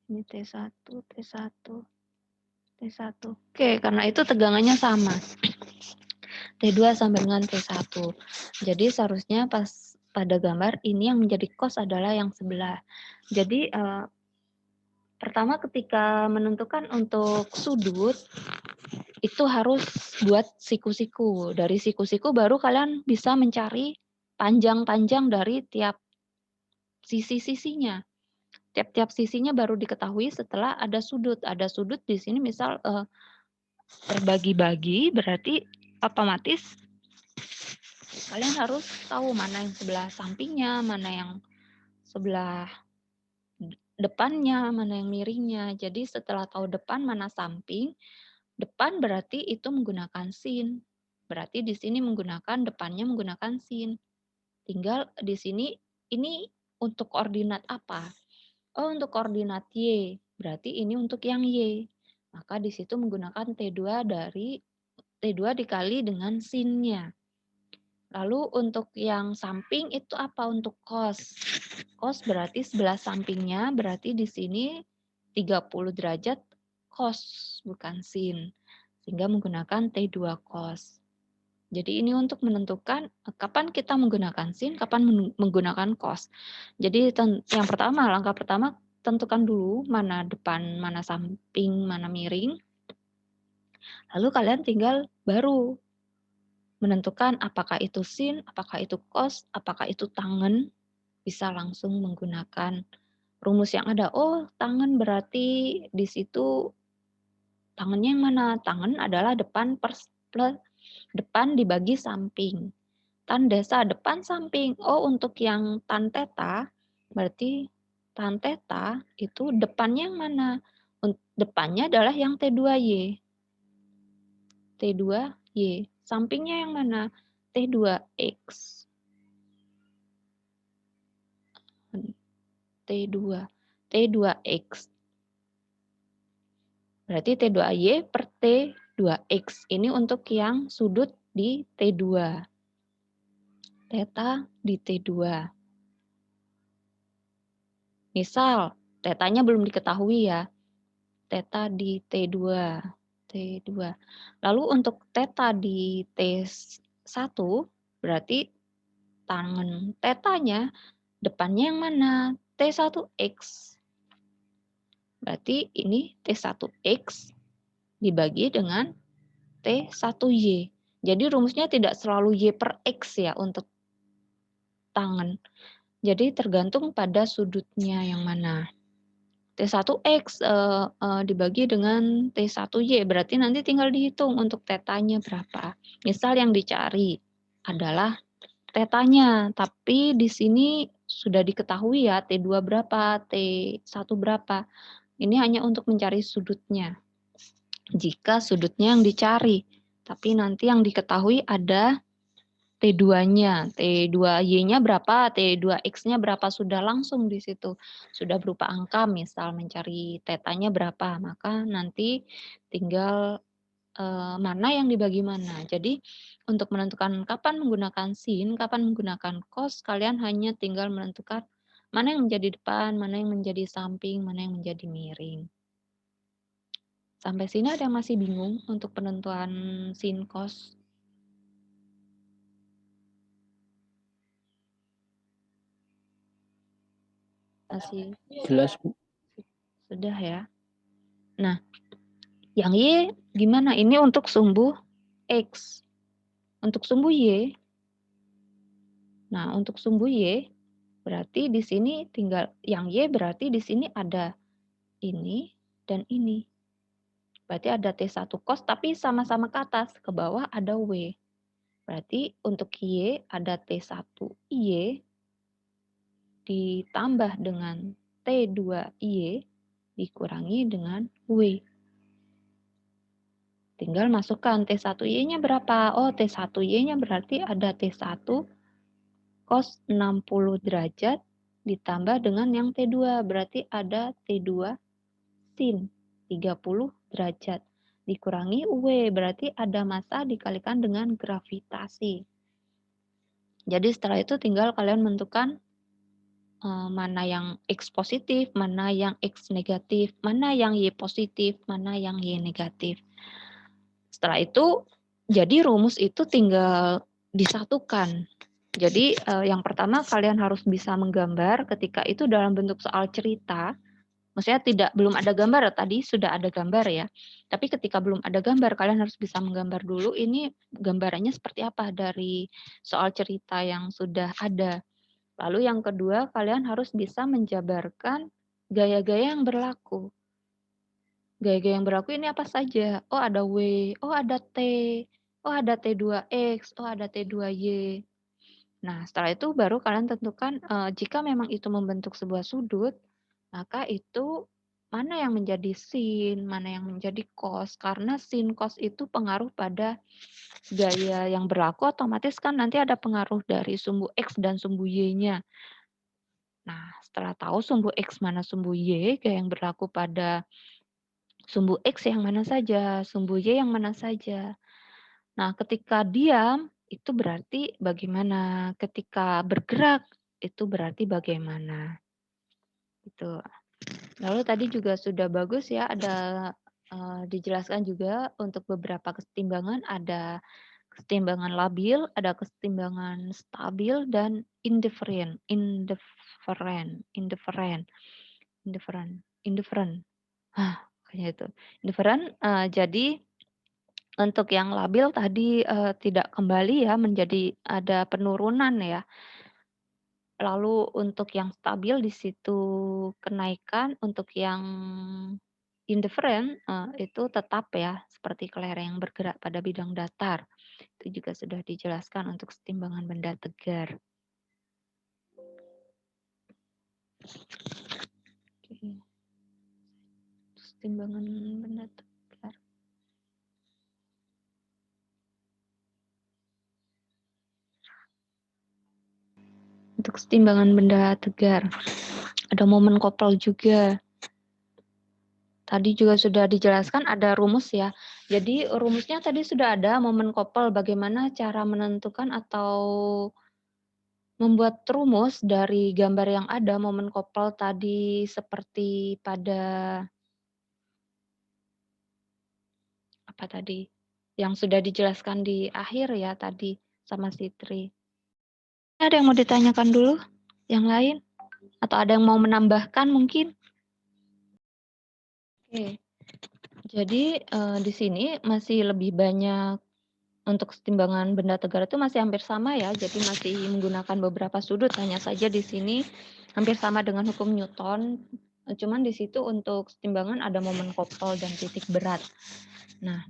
ini T1, T1. Oke, karena itu tegangannya sama. T2 sama dengan T1. Jadi seharusnya pas pada gambar ini yang menjadi cos adalah yang sebelah. Jadi pertama ketika menentukan untuk sudut, itu harus buat siku-siku. Dari siku-siku baru kalian bisa mencari panjang-panjang dari tiap sisi-sisinya. Tiap-tiap sisinya baru diketahui setelah ada sudut. Ada sudut di sini misal terbagi-bagi, berarti otomatis kalian harus tahu mana yang sebelah sampingnya, mana yang sebelah depannya, mana yang miringnya. Jadi setelah tahu depan mana samping, depan berarti itu menggunakan sin. Berarti di sini menggunakan depannya menggunakan sin. Tinggal di sini ini untuk koordinat apa? Oh, untuk koordinat Y. Berarti ini untuk yang Y. Maka di situ menggunakan T2 dikali dengan sinnya. Lalu untuk yang samping itu apa? Untuk cos. Cos berarti sebelah sampingnya, berarti di sini 30 derajat cos, bukan sin. Sehingga menggunakan T2 cos. Jadi ini untuk menentukan kapan kita menggunakan sin, kapan menggunakan cos. Jadi yang pertama, langkah pertama tentukan dulu mana depan, mana samping, mana miring. Lalu kalian tinggal baru menentukan apakah itu sin, apakah itu cos, apakah itu tangen, bisa langsung menggunakan rumus yang ada. Oh, tangen berarti di situ tangennya yang mana? Tangen adalah depan depan dibagi samping. Tan desa depan samping. Oh, untuk yang tan teta berarti tan teta itu depannya yang mana? Depannya adalah yang T2Y. T2Y. Sampingnya yang mana? T2X. T2X. Berarti T2Y per T2X. Ini untuk yang sudut di T2. Theta di T2. Misal, tetanya belum diketahui ya. Theta di T2. Lalu untuk theta di T1, berarti tangen tetanya depannya yang mana? T1X. Berarti ini T1X dibagi dengan T1Y. Jadi rumusnya tidak selalu Y per X ya untuk tangen. Jadi tergantung pada sudutnya yang mana. T1X dibagi dengan T1Y, berarti nanti tinggal dihitung untuk tetanya berapa. Misal yang dicari adalah tetanya, tapi di sini sudah diketahui ya T2 berapa, T1 berapa. Ini hanya untuk mencari sudutnya. Jika sudutnya yang dicari, tapi nanti yang diketahui ada T2-nya, T2Y-nya berapa, T2X-nya berapa, sudah langsung di situ. Sudah berupa angka, misal mencari tetanya berapa, maka nanti tinggal mana yang dibagi mana. Jadi untuk menentukan kapan menggunakan sin, kapan menggunakan cos, kalian hanya tinggal menentukan mana yang menjadi depan, mana yang menjadi samping, mana yang menjadi miring. Sampai sini ada yang masih bingung untuk penentuan sin cos? Masih Jelas, Bu. sudah ya. Nah, yang Y gimana? Ini untuk sumbu X. Untuk sumbu Y. Nah, untuk sumbu Y, Berarti di sini tinggal yang Y, berarti di sini ada ini dan ini. Berarti ada T1 cos, tapi sama-sama ke atas, ke bawah ada W. Berarti untuk Y ada T1 Y ditambah dengan T2 Y dikurangi dengan W. Tinggal masukkan T1 Y-nya berapa? Oh, T1 Y-nya berarti ada T1 cos 60 derajat ditambah dengan yang T2. Berarti ada T2 sin 30 derajat. Dikurangi W, berarti ada massa dikalikan dengan gravitasi. Jadi setelah itu tinggal kalian menentukan mana yang X positif, mana yang X negatif, mana yang Y positif, mana yang Y negatif. Setelah itu, jadi rumus itu tinggal disatukan. Jadi yang pertama kalian harus bisa menggambar ketika itu dalam bentuk soal cerita. Maksudnya belum ada gambar, tadi sudah ada gambar ya. Tapi ketika belum ada gambar, kalian harus bisa menggambar dulu ini gambarannya seperti apa dari soal cerita yang sudah ada. Lalu yang kedua, kalian harus bisa menjabarkan gaya-gaya yang berlaku. Gaya-gaya yang berlaku ini apa saja? Oh ada W, oh ada T, oh ada T2X, oh ada T2Y. Nah setelah itu baru kalian tentukan jika memang itu membentuk sebuah sudut, maka itu mana yang menjadi sin, mana yang menjadi cos. Karena sin cos itu pengaruh pada gaya yang berlaku, otomatis kan nanti ada pengaruh dari sumbu X dan sumbu Y-nya. Nah, setelah tahu sumbu X mana sumbu Y, gaya yang berlaku pada sumbu X yang mana saja, sumbu Y yang mana saja. Nah, ketika diam, itu berarti bagaimana. Ketika bergerak, itu berarti bagaimana. Itu. Lalu tadi juga sudah bagus ya, ada dijelaskan juga untuk beberapa kesetimbangan, ada kesetimbangan labil, ada kesetimbangan stabil, dan indifferent. Kayaknya itu. Indifferent, jadi untuk yang labil tadi tidak kembali ya, menjadi ada penurunan ya. Lalu untuk yang stabil di situ kenaikan, untuk yang indifferent itu tetap ya, seperti kelereng yang bergerak pada bidang datar. Itu juga sudah dijelaskan untuk kesetimbangan benda tegar. Oke. Kesetimbangan benda tegar. Untuk kesetimbangan benda tegar. Ada momen kopel juga. Tadi juga sudah dijelaskan ada rumus ya. Jadi rumusnya tadi sudah ada momen kopel, bagaimana cara menentukan atau membuat rumus dari gambar yang ada. Momen kopel tadi seperti pada apa tadi? Yang sudah dijelaskan di akhir ya tadi sama Sitri. Ada yang mau ditanyakan dulu? Yang lain? Atau ada yang mau menambahkan mungkin? Oke. Jadi di sini masih lebih banyak untuk kesetimbangan benda tegar itu masih hampir sama ya. Jadi masih menggunakan beberapa sudut, hanya saja di sini hampir sama dengan hukum Newton. Cuman di situ untuk kesetimbangan ada momen kopel dan titik berat. Nah,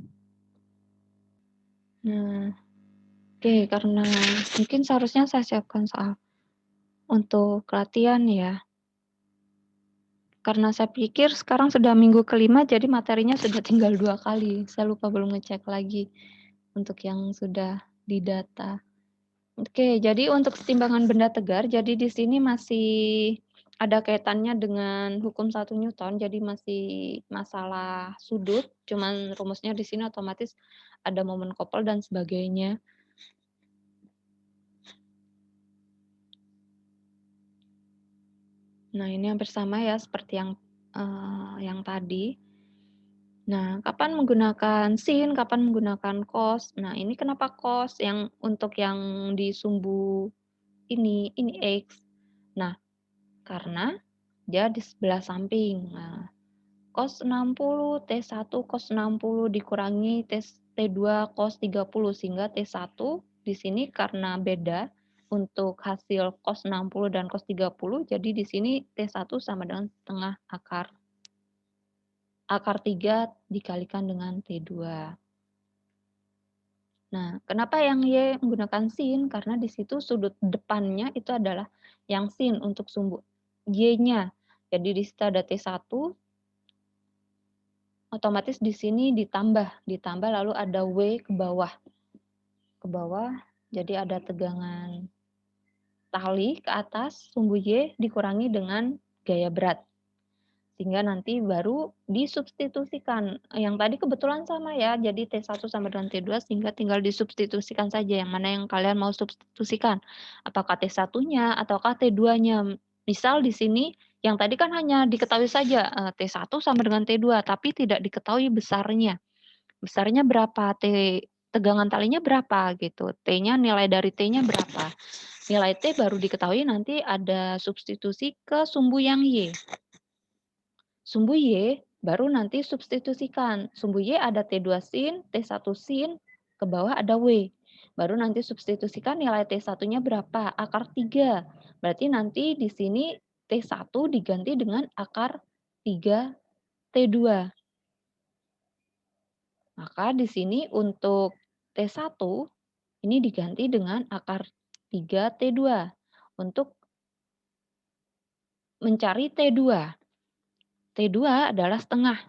oke, karena mungkin seharusnya saya siapkan soal untuk latihan ya. Karena saya pikir sekarang sudah minggu kelima, jadi materinya sudah tinggal 2 kali. Saya lupa belum ngecek lagi untuk yang sudah didata. Oke, jadi untuk kesetimbangan benda tegar, jadi di sini masih ada kaitannya dengan hukum 1 Newton, jadi masih masalah sudut, cuman rumusnya di sini otomatis ada momen kopel dan sebagainya. Nah, ini hampir sama ya seperti yang tadi. Nah, kapan menggunakan sin, kapan menggunakan cos. Nah, ini kenapa cos yang untuk yang di sumbu ini X. Nah, karena dia di sebelah samping. Nah, cos 60, T1 cos 60 dikurangi T2 cos 30 sehingga T1 di sini karena beda untuk hasil cos 60 dan cos 30, jadi di sini T1 sama dengan setengah akar 3 dikalikan dengan T2. Nah, kenapa yang Y menggunakan sin? Karena di situ sudut depannya itu adalah yang sin untuk sumbu Y-nya. Jadi di situ ada T1, otomatis di sini ditambah lalu ada W ke bawah. Jadi ada tegangan tali ke atas, sumbu Y dikurangi dengan gaya berat. Sehingga nanti baru disubstitusikan. Yang tadi kebetulan sama ya, jadi T1 sama dengan T2 sehingga tinggal disubstitusikan saja yang mana yang kalian mau substitusikan. Apakah T1-nya ataukah T2-nya. Misal di sini yang tadi kan hanya diketahui saja T1 sama dengan T2, tapi tidak diketahui besarnya. Besarnya berapa, tegangan talinya berapa gitu. T-nya, nilai dari T-nya berapa. Nilai T baru diketahui nanti ada substitusi ke sumbu yang Y. Sumbu Y baru nanti substitusikan. Sumbu Y ada T2 sin, T1 sin, ke bawah ada W. Baru nanti substitusikan nilai T1-nya berapa, akar 3. Berarti nanti di sini T1 diganti dengan akar 3 T2. Maka di sini untuk T1 ini diganti dengan akar 3 T2 untuk mencari T2. T2 adalah setengah.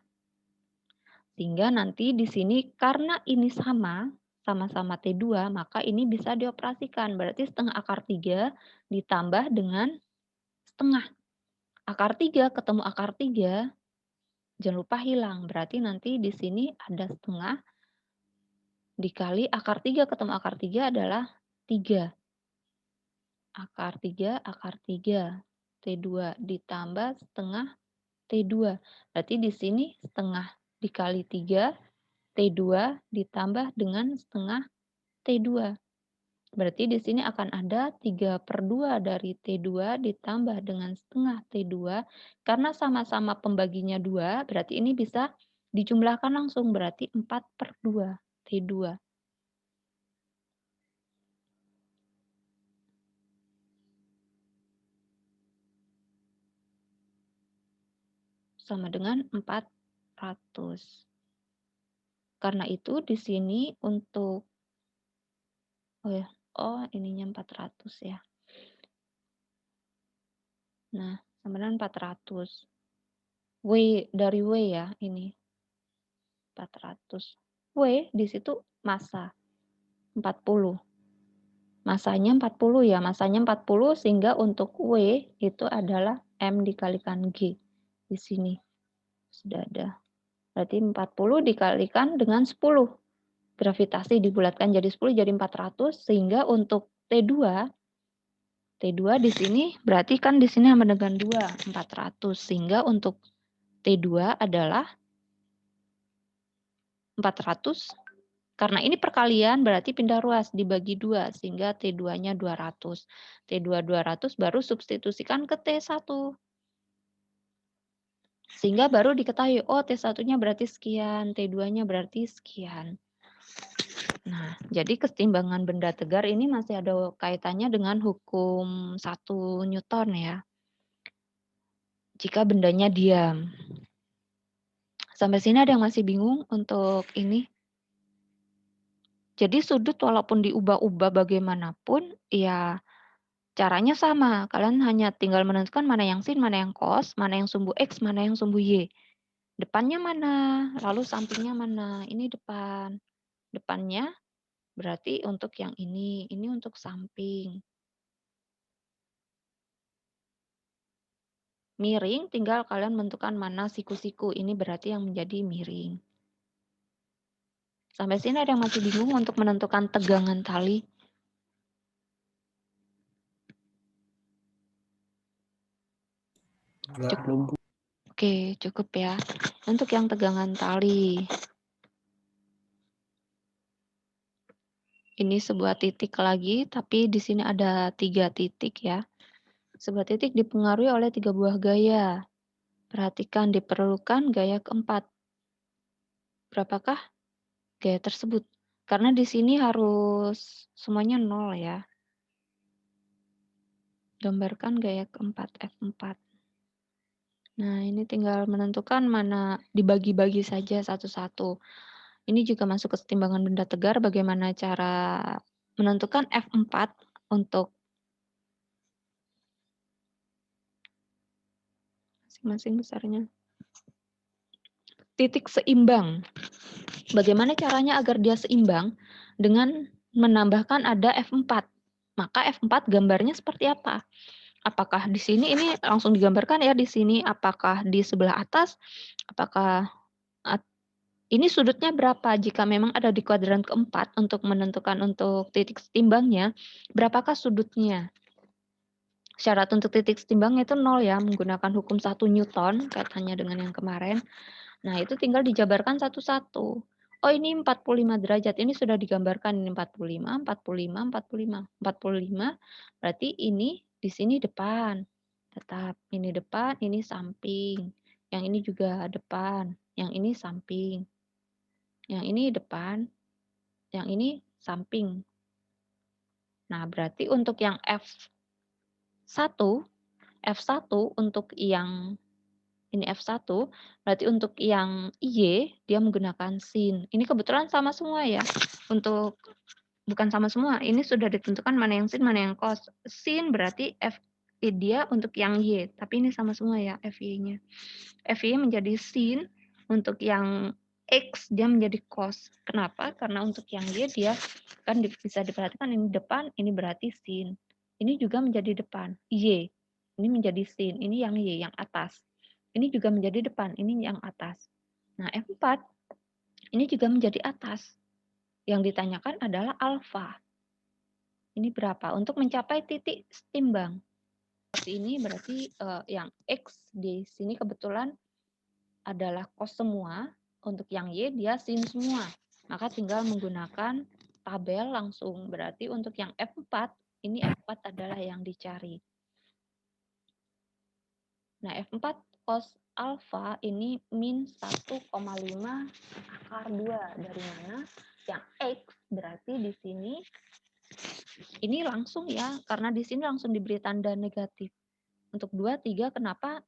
Sehingga nanti di sini karena ini sama-sama T2, maka ini bisa dioperasikan. Berarti setengah akar 3 ditambah dengan setengah. Akar 3 ketemu akar 3, jangan lupa hilang. Berarti nanti di sini ada setengah dikali akar 3 ketemu akar 3 adalah 3. Akar 3, T2 ditambah setengah T2. Berarti di sini setengah dikali 3, T2 ditambah dengan setengah T2. Berarti di sini akan ada 3/2 dari T2 ditambah dengan setengah T2. Karena sama-sama pembaginya 2, berarti ini bisa dijumlahkan langsung. Berarti 4/2 T2. Sama dengan 400. Karena itu di sini untuk ininya 400 ya. Nah, sama dengan 400. Dari W ya ini. 400. W di situ massa 40. Masanya 40 ya, masanya 40 sehingga untuk W itu adalah M dikalikan G. Di sini sudah ada. Berarti 40 dikalikan dengan 10. Gravitasi dibulatkan jadi 10 jadi 400 sehingga untuk T2 di sini berarti kan di sini sama dengan 2, 400 sehingga untuk T2 adalah 400. Karena ini perkalian berarti pindah ruas dibagi 2 sehingga T2-nya 200. T2 200 baru substitusikan ke T1. Sehingga baru diketahui, oh T1-nya berarti sekian, T2-nya berarti sekian. Nah, jadi keseimbangan benda tegar ini masih ada kaitannya dengan hukum 1 Newton ya. Jika bendanya diam. Sampai sini ada yang masih bingung untuk ini? Jadi sudut walaupun diubah-ubah bagaimanapun, ya caranya sama. Kalian hanya tinggal menentukan mana yang sin, mana yang cos, mana yang sumbu X, mana yang sumbu Y. Depannya mana, lalu sampingnya mana. Ini depan. Depannya berarti untuk yang ini untuk samping. Miring, tinggal kalian menentukan mana siku-siku. Ini berarti yang menjadi miring. Sampai sini ada yang masih bingung untuk menentukan tegangan tali? Cukup. Oke, cukup ya. Untuk yang tegangan tali. Ini sebuah titik lagi, tapi di sini ada 3 titik ya. Sebuah titik dipengaruhi oleh 3 buah gaya. Perhatikan diperlukan gaya keempat. Berapakah gaya tersebut? Karena di sini harus semuanya 0 ya. Gambarkan gaya keempat F4. Nah, ini tinggal menentukan mana dibagi-bagi saja satu-satu. Ini juga masuk ke setimbangan benda tegar, bagaimana cara menentukan F4 untuk masing-masing besarnya. Titik seimbang. Bagaimana caranya agar dia seimbang? Dengan menambahkan ada F4. Maka F4 gambarnya seperti apa? Apakah di sini ini langsung digambarkan ya di sini, apakah di sebelah atas, apakah ini sudutnya berapa jika memang ada di kuadran keempat untuk menentukan untuk titik setimbangnya, berapakah sudutnya? Syarat untuk titik setimbangnya itu 0 ya, menggunakan hukum 1 Newton, kaitannya dengan yang kemarin. Nah, itu tinggal dijabarkan satu-satu. Oh, ini 45 derajat, ini sudah digambarkan, ini 45, 45, 45. 45, berarti ini di sini depan. Tetap, ini depan, ini samping. Yang ini juga depan, yang ini samping. Yang ini depan, yang ini samping. Nah, berarti untuk yang F1 untuk yang ini F1, berarti untuk yang Y dia menggunakan sin. Ini kebetulan sama semua ya. Untuk bukan sama semua, ini sudah ditentukan mana yang sin, mana yang cos. Sin berarti F dia untuk yang Y, tapi ini sama semua ya FY-nya. FY menjadi sin, untuk yang X dia menjadi cos. Kenapa? Karena untuk yang Y dia kan bisa diperhatikan ini depan, ini berarti sin. Ini juga menjadi depan, Y. Ini menjadi sin, ini yang Y, yang atas. Ini juga menjadi depan, ini yang atas. Nah, F4 ini juga menjadi atas. Yang ditanyakan adalah alfa. Ini berapa? Untuk mencapai titik setimbang. Seperti ini berarti yang X di sini kebetulan adalah cos semua. Untuk yang Y dia sin semua. Maka tinggal menggunakan tabel langsung. Berarti untuk yang F4, ini F4 adalah yang dicari. Nah, F4 cos alfa ini min 1,5 akar 2. Dari mana? Yang X berarti di sini ini langsung ya, karena di sini langsung diberi tanda negatif. Untuk 2, 3 kenapa?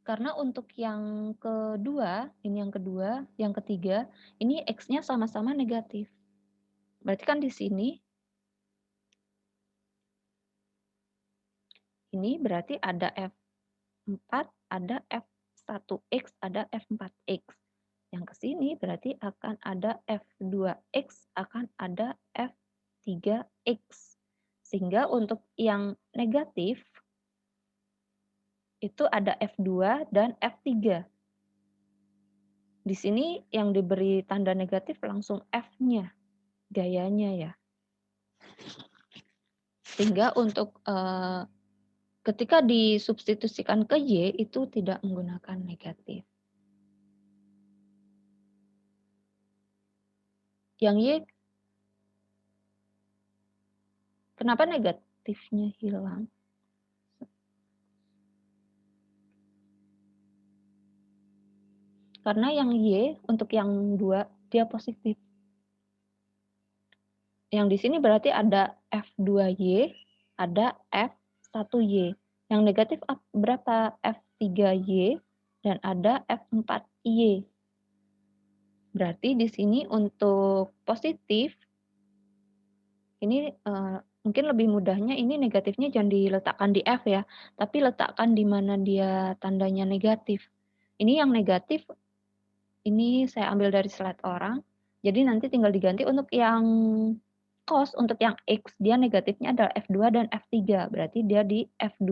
Karena untuk yang kedua, ini yang kedua, yang ketiga, ini X-nya sama-sama negatif. Berarti kan di sini ini berarti ada F4, ada F1X, ada F4X. Yang ke sini berarti akan ada F2X, akan ada F3X. Sehingga untuk yang negatif itu ada F2 dan F3. Di sini yang diberi tanda negatif langsung F-nya, gayanya ya. Sehingga untuk ketika disubstitusikan ke Y itu tidak menggunakan negatif. Yang Y, kenapa negatifnya hilang? Karena yang Y untuk yang 2 dia positif. Yang di sini berarti ada F2Y, ada F1Y. Yang negatif berapa? F3Y dan ada F4Y. Berarti di sini untuk positif, ini mungkin lebih mudahnya ini negatifnya jangan diletakkan di F ya, tapi letakkan di mana dia tandanya negatif. Ini yang negatif, ini saya ambil dari slide orang, jadi nanti tinggal diganti untuk yang cos, untuk yang X, dia negatifnya adalah F2 dan F3, berarti dia di F2,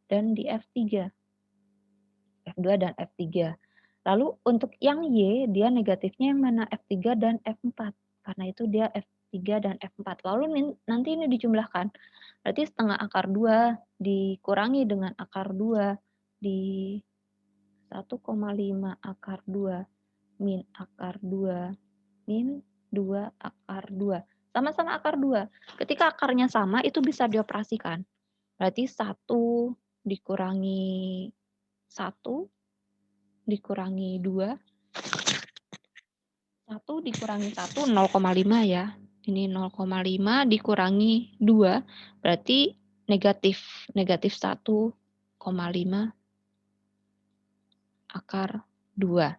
dan di F3. F2 dan F3. Lalu untuk yang Y, dia negatifnya yang mana? F3 dan F4. Karena itu dia F3 dan F4. Lalu nanti ini dijumlahkan. Berarti setengah akar 2 dikurangi dengan akar 2 di 1,5 akar 2 min akar 2 min 2 akar 2. Sama-sama akar 2. Ketika akarnya sama, itu bisa dioperasikan. Berarti 1 dikurangi 1 dikurangi 2. 1 dikurangi 1, 0,5 ya. Ini 0,5 dikurangi 2, berarti negatif. Negatif 1,5 akar 2.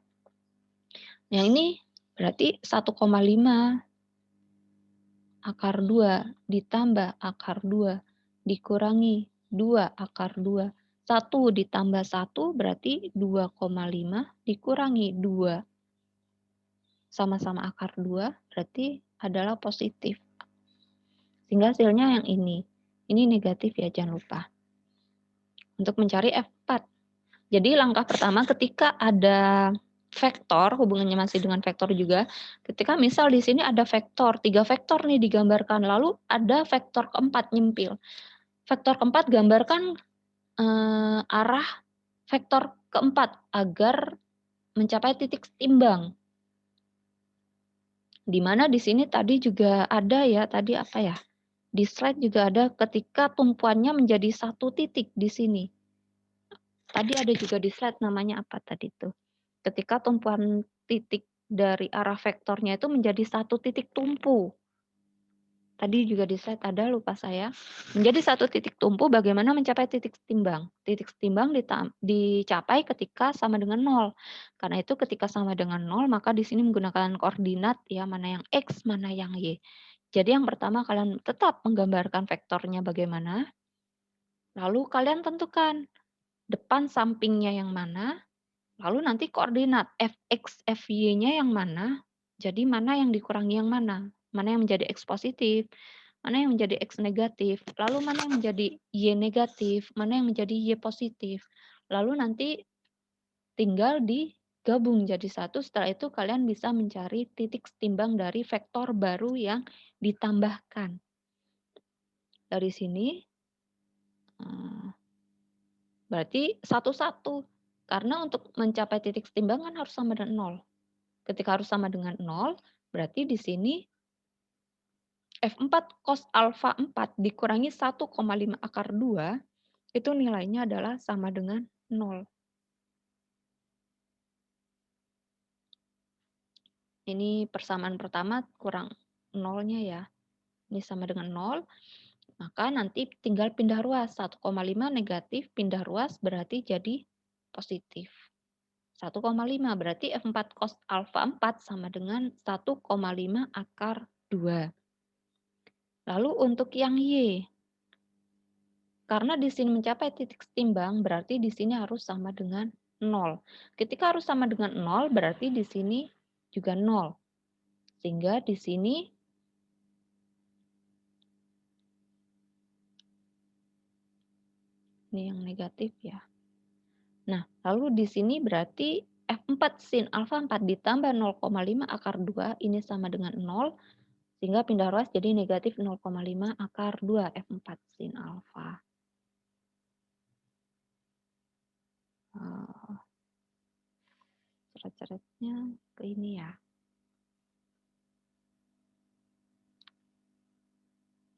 Yang ini berarti 1,5 akar 2 ditambah akar 2 dikurangi 2 akar 2. 1 ditambah 1 berarti 2,5 dikurangi 2. Sama-sama akar 2 berarti adalah positif. Sehingga hasilnya yang ini. Ini negatif ya, jangan lupa. Untuk mencari F4. Jadi langkah pertama ketika ada vektor, hubungannya masih dengan vektor juga. Ketika misal di sini ada vektor, 3 vektor nih digambarkan, lalu ada vektor keempat nyempil. Vektor keempat gambarkan arah vektor keempat agar mencapai titik timbang. Di mana di sini tadi juga ada ya, tadi apa ya? Di slide juga ada ketika tumpuannya menjadi satu titik di sini. Tadi ada juga di slide namanya apa tadi tuh? Ketika tumpuan titik dari arah vektornya itu menjadi satu titik tumpu. Tadi juga di slide ada, lupa saya. Menjadi satu titik tumpu, bagaimana mencapai titik setimbang? Titik setimbang dicapai ketika sama dengan 0. Karena itu ketika sama dengan 0, maka di sini menggunakan koordinat ya, mana yang X, mana yang Y. Jadi yang pertama kalian tetap menggambarkan vektornya bagaimana. Lalu kalian tentukan depan sampingnya yang mana, lalu nanti koordinat Fx, Fy-nya yang mana, jadi mana yang dikurangi yang mana yang menjadi X positif, mana yang menjadi X negatif, lalu mana yang menjadi Y negatif, mana yang menjadi Y positif. Lalu nanti tinggal digabung jadi satu, setelah itu kalian bisa mencari titik setimbang dari vektor baru yang ditambahkan. Dari sini, berarti satu-satu. Karena untuk mencapai titik setimbang kan harus sama dengan 0. Ketika harus sama dengan 0, berarti di sini F4 cos alfa 4 dikurangi 1,5 akar 2, itu nilainya adalah sama dengan 0. Ini persamaan pertama kurang 0-nya ya. Ini sama dengan 0, maka nanti tinggal pindah ruas. 1,5 negatif, pindah ruas berarti jadi positif. 1,5 berarti F4 cos alfa 4 sama dengan 1,5 akar 2. Lalu untuk yang Y, karena di sini mencapai titik setimbang, berarti di sini harus sama dengan 0. Ketika harus sama dengan 0, berarti di sini juga 0. Sehingga di sini ini yang negatif ya. Nah, lalu di sini berarti F4 sin alfa 4 ditambah 0,5 akar 2, ini sama dengan 0, sehingga pindah ruas jadi negatif 0,5 akar 2 F4 sin alfa. Coret-coretnya ke ini ya.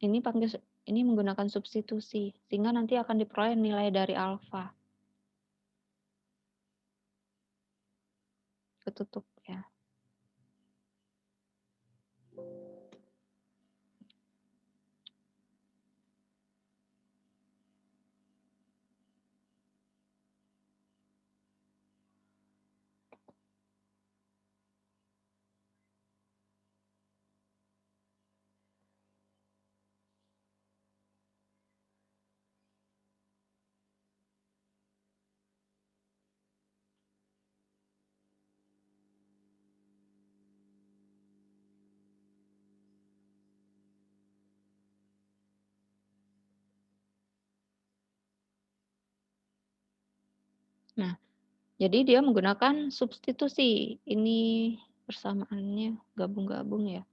Ini menggunakan substitusi, sehingga nanti akan diperoleh nilai dari alfa. Ketutup ya. Nah, jadi dia menggunakan substitusi. Ini persamaannya gabung-gabung ya.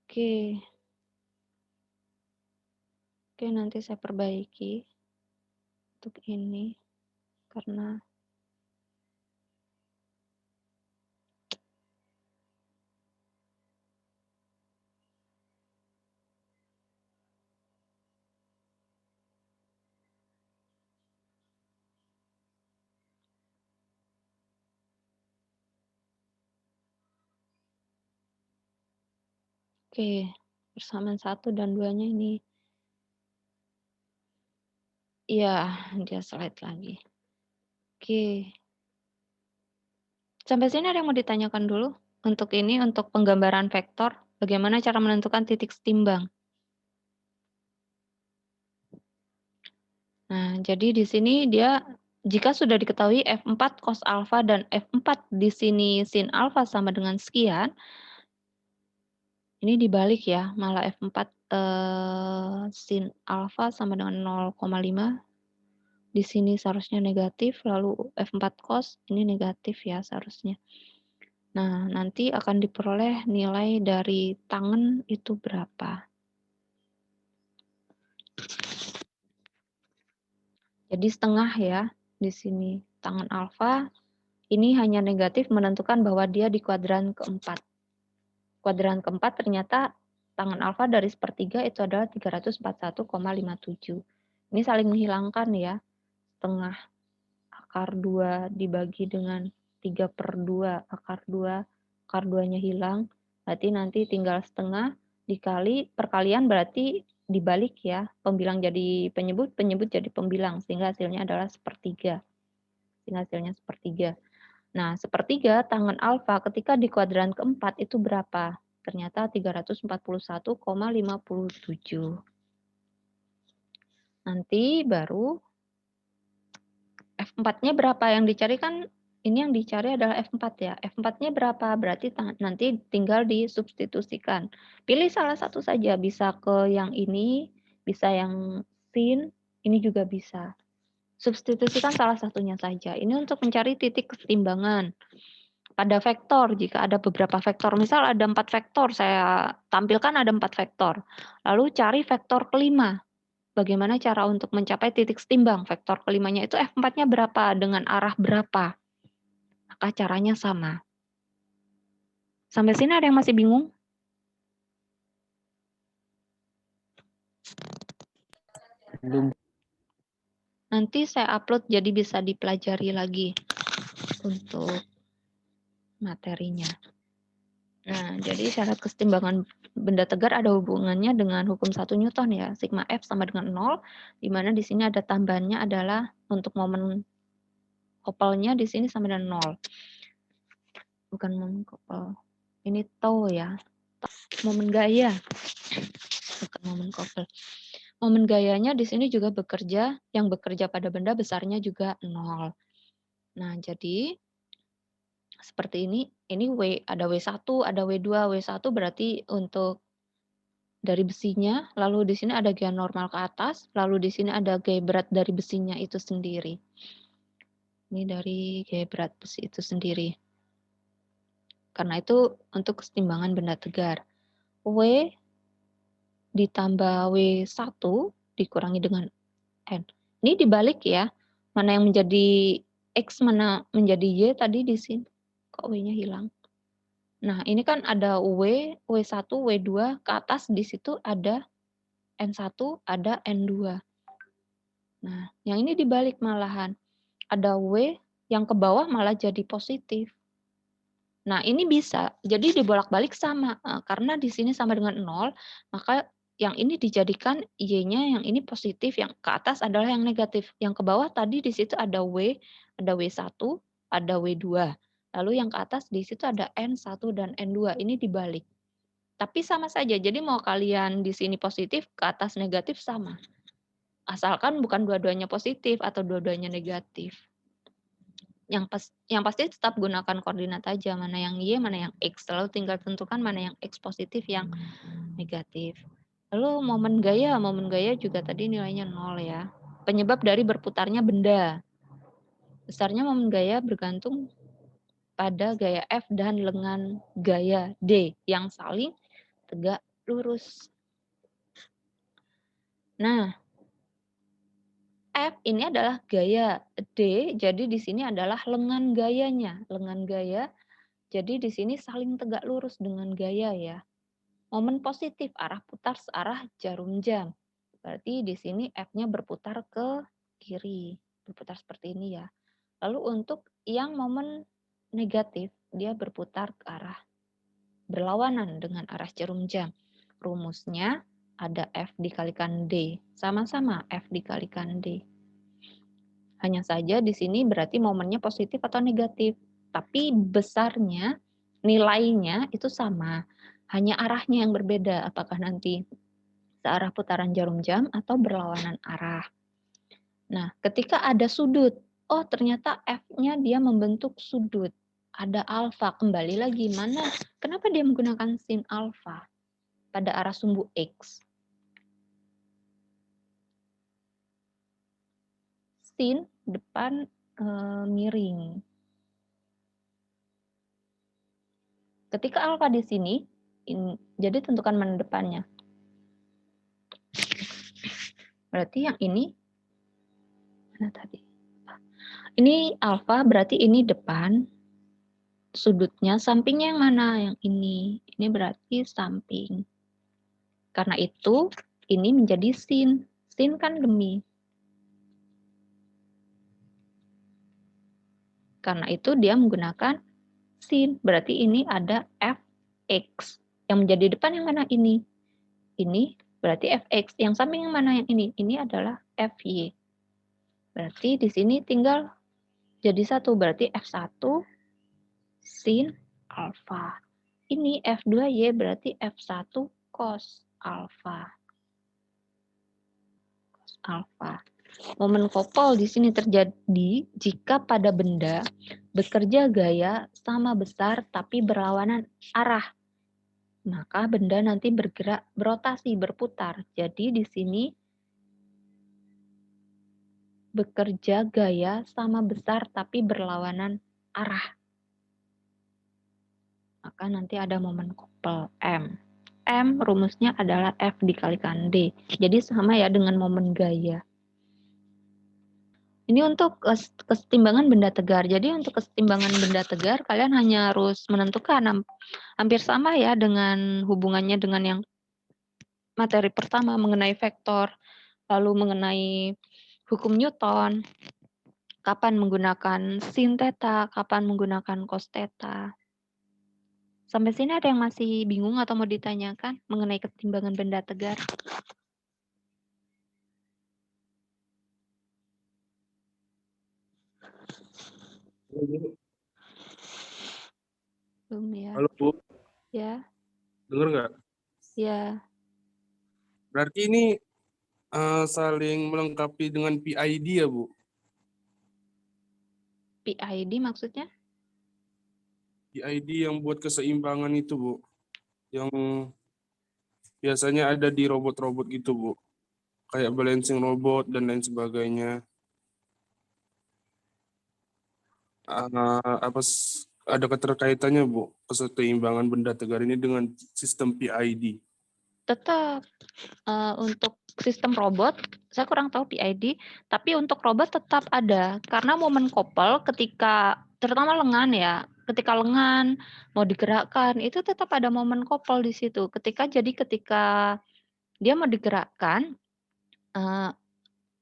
Oke. Oke, nanti saya perbaiki untuk ini karena Oke, persamaan 1 dan 2-nya ini. Iya, dia slide lagi. Oke. Sampai sini ada yang mau ditanyakan dulu? Untuk ini, untuk penggambaran vektor, bagaimana cara menentukan titik setimbang? Nah, jadi di sini dia jika sudah diketahui F4 cos alfa dan F4 di sini sin alfa sama dengan sekian, ini dibalik ya, malah F4 sin alfa sama dengan 0,5. Di sini seharusnya negatif, lalu F4 cos ini negatif ya seharusnya. Nah, nanti akan diperoleh nilai dari tangen itu berapa. Jadi setengah ya di sini. Tangen alfa ini hanya negatif menentukan bahwa dia di kuadran keempat. Kuadran keempat ternyata tangen alfa dari sepertiga itu adalah 341,57. Ini saling menghilangkan ya. Setengah akar 2 dibagi dengan 3/2 akar 2. Akar 2-nya hilang. Berarti nanti tinggal setengah dikali perkalian berarti dibalik ya. Pembilang jadi penyebut, penyebut jadi pembilang. Sehingga hasilnya adalah sepertiga. Nah, sepertiga tangen alfa ketika di kuadran keempat itu berapa? Ternyata 341,57. Nanti baru F4-nya berapa yang dicari kan ini yang dicari adalah F4 ya. F4-nya berapa? Berarti nanti tinggal disubstitusikan. Pilih salah satu saja, bisa ke yang ini, bisa yang sin, ini juga bisa. Substitusikan salah satunya saja. Ini untuk mencari titik kesetimbangan. Pada vektor, jika ada beberapa vektor, misal ada 4 vektor, saya tampilkan ada 4 vektor. Lalu cari vektor kelima. Bagaimana cara untuk mencapai titik setimbang? Vektor kelimanya itu F4-nya berapa? Dengan arah berapa? Maka caranya sama. Sampai sini ada yang masih bingung? Belum. Nanti saya upload jadi bisa dipelajari lagi untuk materinya. Nah, jadi syarat kesetimbangan benda tegar ada hubungannya dengan hukum 1 Newton ya. Sigma F sama dengan 0, di mana di sini ada tambahannya adalah untuk momen couple-nya di sini sama dengan 0. Bukan momen couple. Ini tau ya. Momen gaya. Bukan momen couple. Momen gayanya di sini juga bekerja, yang bekerja pada benda besarnya juga 0. Nah, jadi seperti ini W, ada W1, ada W2. W1 berarti untuk dari besinya, lalu di sini ada gaya normal ke atas, lalu di sini ada gaya berat dari besinya itu sendiri. Ini dari gaya berat besi itu sendiri. Karena itu untuk kesetimbangan benda tegar. W ditambah W1 dikurangi dengan N. Ini dibalik ya. Mana yang menjadi X, mana menjadi Y tadi di sini. Kok W-nya hilang? Nah, ini kan ada W, W1, W2, ke atas di situ ada N1, ada N2. Nah, yang ini dibalik malahan. Ada W, yang ke bawah malah jadi positif. Nah, ini bisa. Jadi dibolak-balik sama. Karena di sini sama dengan 0, maka yang ini dijadikan Y-nya yang ini positif, yang ke atas adalah yang negatif. Yang ke bawah tadi di situ ada W, ada W1, ada W2. Lalu yang ke atas di situ ada N1 dan N2. Ini dibalik. Tapi sama saja. Jadi mau kalian di sini positif, ke atas negatif sama. Asalkan bukan dua-duanya positif atau dua-duanya negatif. Yang pasti tetap gunakan koordinat aja, mana yang Y, mana yang X. Lalu tinggal tentukan mana yang X positif, yang negatif. Lalu momen gaya juga tadi nilainya 0 ya. Penyebab dari berputarnya benda. Besarnya momen gaya bergantung pada gaya F dan lengan gaya D yang saling tegak lurus. Nah, F ini adalah gaya, D jadi di sini adalah lengan gayanya. Lengan gaya, jadi di sini saling tegak lurus dengan gaya ya. Momen positif, arah putar searah jarum jam. Berarti di sini F-nya berputar ke kiri. Berputar seperti ini ya. Lalu untuk yang momen negatif, dia berputar ke arah berlawanan dengan arah jarum jam. rumusnya ada F dikalikan D. Sama-sama F dikalikan D. Hanya saja di sini berarti momennya positif atau negatif. Tapi besarnya, nilainya itu sama. Hanya arahnya yang berbeda. Apakah nanti searah putaran jarum jam atau berlawanan arah. Nah, ketika ada sudut, oh ternyata F-nya dia membentuk sudut. Ada alfa, kembali lagi mana? Kenapa dia menggunakan sin alfa pada arah sumbu X? Sin depan miring. Ketika alfa di sini, jadi tentukan mana depannya. Berarti yang ini, mana tadi? Ini alfa, berarti ini depan. Sudutnya, sampingnya yang mana? Yang ini. Ini berarti samping. Karena itu, ini menjadi sin. Sin kan demi. Karena itu dia menggunakan sin. Berarti ini ada fx. Yang menjadi depan yang mana ini? Ini berarti fx. Yang samping yang mana yang ini? Ini adalah fy. Berarti di sini tinggal jadi satu. Berarti f1 sin alfa. Ini f2y berarti f1 cos alfa. Cos alfa. Momen couple di sini terjadi jika pada benda bekerja gaya sama besar tapi berlawanan arah. Maka benda nanti bergerak, berotasi, berputar. Jadi di sini bekerja gaya sama besar tapi berlawanan arah. Maka nanti ada momen couple M. M rumusnya adalah F dikalikan D. Jadi sama ya dengan momen gaya. Ini untuk kesetimbangan benda tegar. Jadi untuk kesetimbangan benda tegar, kalian hanya harus menentukan hampir sama ya dengan hubungannya dengan yang materi pertama mengenai vektor, lalu mengenai hukum Newton, kapan menggunakan sin theta, kapan menggunakan cos theta. Sampai sini ada yang masih bingung atau mau ditanyakan mengenai kesetimbangan benda tegar? Belum ya? Halo Bu, Ya, dengar nggak? ya. Berarti ini saling melengkapi dengan PID ya Bu? PID maksudnya? PID yang buat keseimbangan itu Bu, yang biasanya ada di robot-robot gitu Bu, kayak balancing robot dan lain sebagainya. Ada keterkaitannya Bu, keseimbangan benda tegar ini dengan sistem PID? Tetap untuk sistem robot, saya kurang tahu PID, tapi untuk robot tetap ada. Karena momen couple ketika, terutama lengan ya, ketika lengan mau digerakkan, itu tetap ada momen couple di situ. Ketika dia mau digerakkan,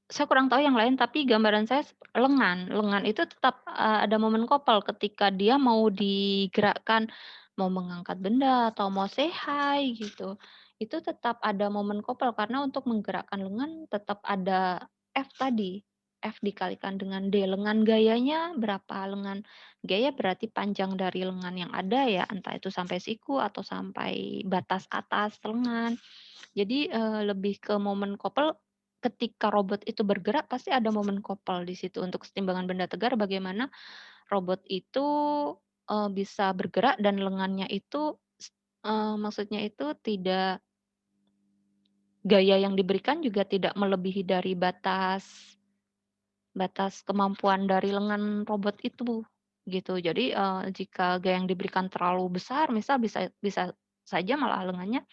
saya kurang tahu yang lain, tapi gambaran saya lengan. Lengan itu tetap ada momen couple ketika dia mau digerakkan, mau mengangkat benda atau mau say hi gitu. Itu tetap ada momen couple karena untuk menggerakkan lengan tetap ada F tadi. F dikalikan dengan D. Lengan gayanya berapa? Lengan gaya berarti panjang dari lengan yang ada ya, entah itu sampai siku atau sampai batas atas lengan. Jadi lebih ke momen couple. Ketika robot itu bergerak pasti ada momen couple di situ. Untuk kesetimbangan benda tegar bagaimana robot itu bisa bergerak dan lengannya itu maksudnya itu tidak, gaya yang diberikan juga tidak melebihi dari batas kemampuan dari lengan robot itu gitu. Jadi jika gaya yang diberikan terlalu besar, misal bisa saja malah lengannya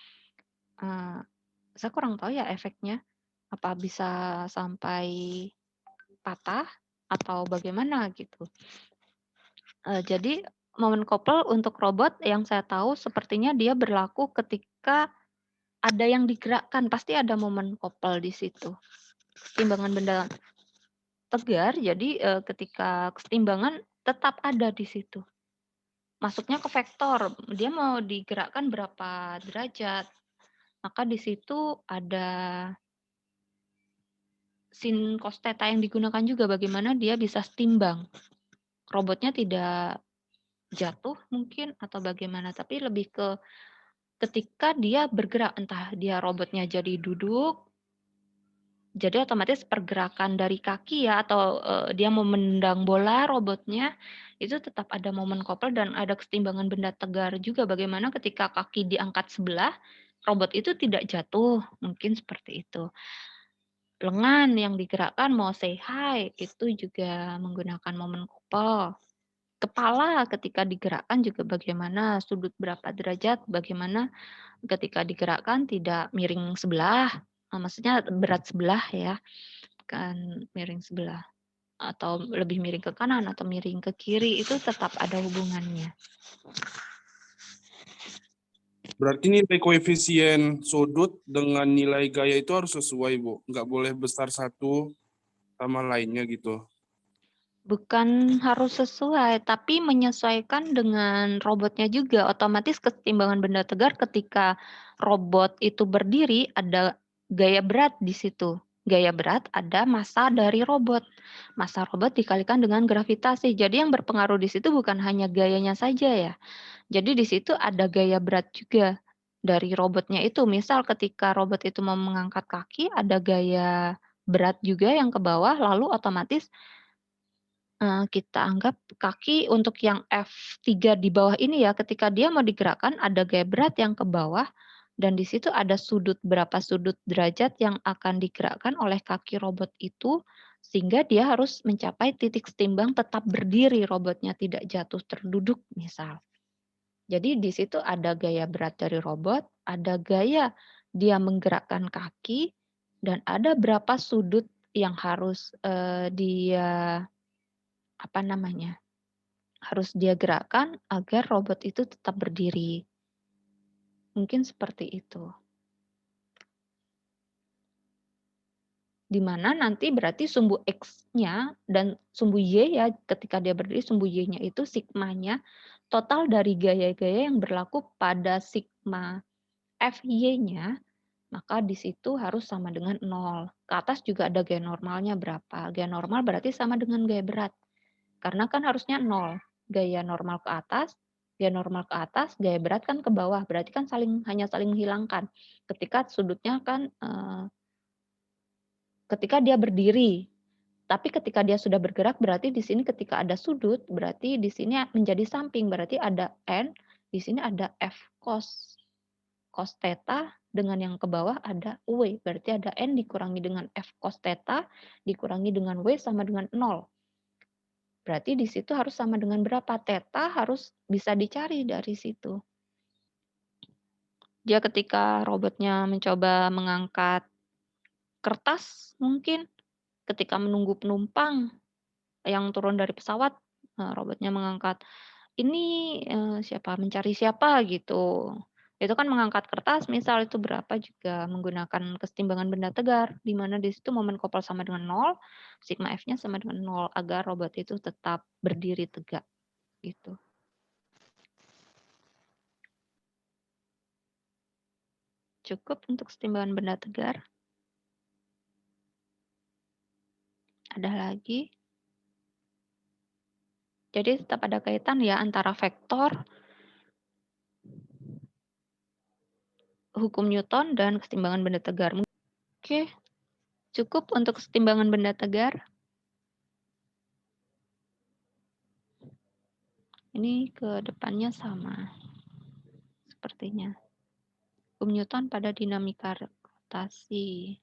saya kurang tahu ya efeknya. Apa bisa sampai patah atau bagaimana gitu. Jadi momen couple untuk robot yang saya tahu sepertinya dia berlaku ketika ada yang digerakkan, pasti ada momen couple di situ. Kesetimbangan benda tegar, jadi ketika kesetimbangan tetap ada di situ. Masuknya ke vektor, dia mau digerakkan berapa derajat. maka di situ ada sin cos theta yang digunakan juga, bagaimana dia bisa setimbang. Robotnya tidak jatuh mungkin atau bagaimana, tapi lebih ke ketika dia bergerak, entah dia robotnya jadi duduk, jadi otomatis pergerakan dari kaki ya, atau dia mau menendang bola robotnya, itu tetap ada momen kopel dan ada kesetimbangan benda tegar juga, bagaimana ketika kaki diangkat sebelah, robot itu tidak jatuh, mungkin seperti itu. Lengan yang digerakkan mau say hi, itu juga menggunakan momen kopel. Kepala ketika digerakkan juga bagaimana, sudut berapa derajat, bagaimana ketika digerakkan tidak miring sebelah, maksudnya berat sebelah ya, kan miring sebelah, atau lebih miring ke kanan atau miring ke kiri, itu tetap ada hubungannya. Berarti nilai koefisien sudut dengan nilai gaya itu harus sesuai, Bu. Nggak boleh besar satu sama lainnya gitu. Bukan harus sesuai, tapi menyesuaikan dengan robotnya juga. Otomatis kesetimbangan benda tegar ketika robot itu berdiri, ada gaya berat di situ. Gaya berat ada massa dari robot. Massa robot dikalikan dengan gravitasi. Jadi yang berpengaruh di situ bukan hanya gayanya saja ya. Jadi di situ ada gaya berat juga dari robotnya itu. Misal ketika robot itu mau mengangkat kaki, ada gaya berat juga yang ke bawah, lalu otomatis kita anggap kaki untuk yang F3 di bawah ini ya, ketika dia mau digerakkan ada gaya berat yang ke bawah, dan di situ ada berapa sudut derajat yang akan digerakkan oleh kaki robot itu, sehingga dia harus mencapai titik setimbang tetap berdiri robotnya, tidak jatuh terduduk misal. Jadi di situ ada gaya berat dari robot, ada gaya dia menggerakkan kaki, dan ada berapa sudut yang harus, dia harus dia gerakkan agar robot itu tetap berdiri. Mungkin seperti itu. Di mana nanti berarti sumbu X-nya dan sumbu Y ya, ketika dia berdiri sumbu Y-nya itu sigmanya total dari gaya-gaya yang berlaku pada sigma FY-nya, maka di situ harus sama dengan 0. Ke atas juga ada gaya normalnya berapa. Gaya normal berarti sama dengan gaya berat. Karena kan harusnya 0. Gaya normal ke atas, gaya berat kan ke bawah. Berarti kan hanya saling menghilangkan. Ketika sudutnya kan, ketika dia berdiri. Tapi ketika dia sudah bergerak, berarti di sini ketika ada sudut, berarti di sini menjadi samping. Berarti ada N, di sini ada F cos. Cos theta dengan yang ke bawah ada W. Berarti ada N dikurangi dengan F cos theta, dikurangi dengan W sama dengan 0. Berarti di situ harus sama dengan berapa? Theta harus bisa dicari dari situ. Dia ketika robotnya mencoba mengangkat kertas mungkin, ketika menunggu penumpang yang turun dari pesawat, robotnya mengangkat, ini, mencari siapa gitu. Itu kan mengangkat kertas misal itu berapa juga menggunakan kesetimbangan benda tegar, di mana di situ momen kopel sama dengan 0, sigma F-nya sama dengan 0 agar robot itu tetap berdiri tegak, gitu. Cukup untuk kesetimbangan benda tegar. Ada lagi? Jadi tetap ada kaitan ya antara vektor, hukum Newton, dan kesetimbangan benda tegar. Oke, cukup untuk kesetimbangan benda tegar. Ini ke depannya sama, sepertinya. Hukum Newton pada dinamika rotasi.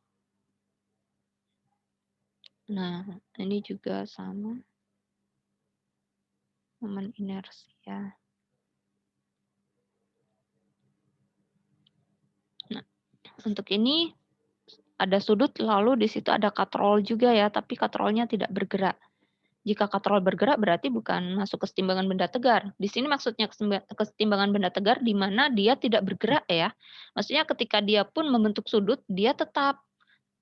Nah, ini juga sama. Momen inersia. Nah, untuk ini ada sudut, lalu di situ ada katrol juga ya, tapi katrolnya tidak bergerak. Jika katrol bergerak berarti bukan masuk kesetimbangan benda tegar. Di sini maksudnya kesetimbangan benda tegar di mana dia tidak bergerak ya. Maksudnya ketika dia pun membentuk sudut, dia tetap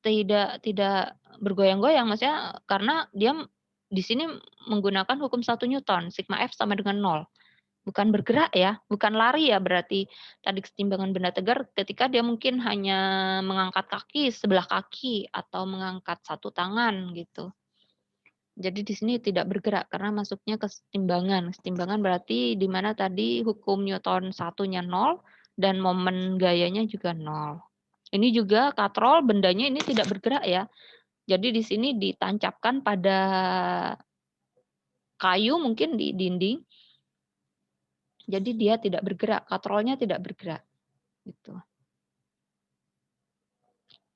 tidak bergoyang-goyang, maksudnya karena dia di sini menggunakan hukum 1 Newton, sigma F sama dengan 0. bukan bergerak ya, bukan lari ya berarti tadi kesetimbangan benda tegar ketika dia mungkin hanya mengangkat kaki sebelah kaki atau mengangkat satu tangan gitu. Jadi di sini tidak bergerak karena masuknya kesetimbangan. Kesetimbangan berarti di mana tadi hukum Newton satunya 0 dan momen gayanya juga 0. Ini juga katrol bendanya ini tidak bergerak ya. Jadi di sini ditancapkan pada kayu mungkin di dinding. Jadi dia tidak bergerak, katrolnya tidak bergerak. Gitu.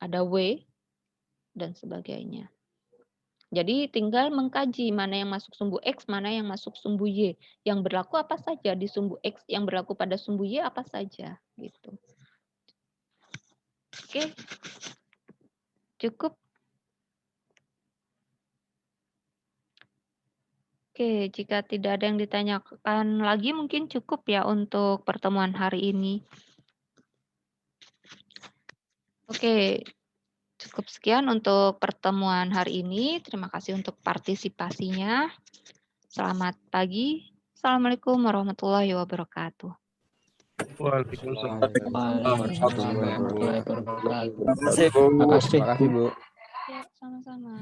Ada W dan sebagainya. Jadi tinggal mengkaji mana yang masuk sumbu X, mana yang masuk sumbu Y. Yang berlaku apa saja di sumbu X, yang berlaku pada sumbu Y apa saja. Gitu. Oke, cukup. Oke, jika tidak ada yang ditanyakan lagi mungkin cukup ya untuk pertemuan hari ini. Oke, cukup sekian untuk pertemuan hari ini. Terima kasih untuk partisipasinya. Selamat pagi. Assalamualaikum warahmatullahi wabarakatuh. Waalaikumsalam. Waalaikumsalam warahmatullahi wabarakatuh. Terima kasih, Bu. Terima kasih, Bu. Ya, sama-sama.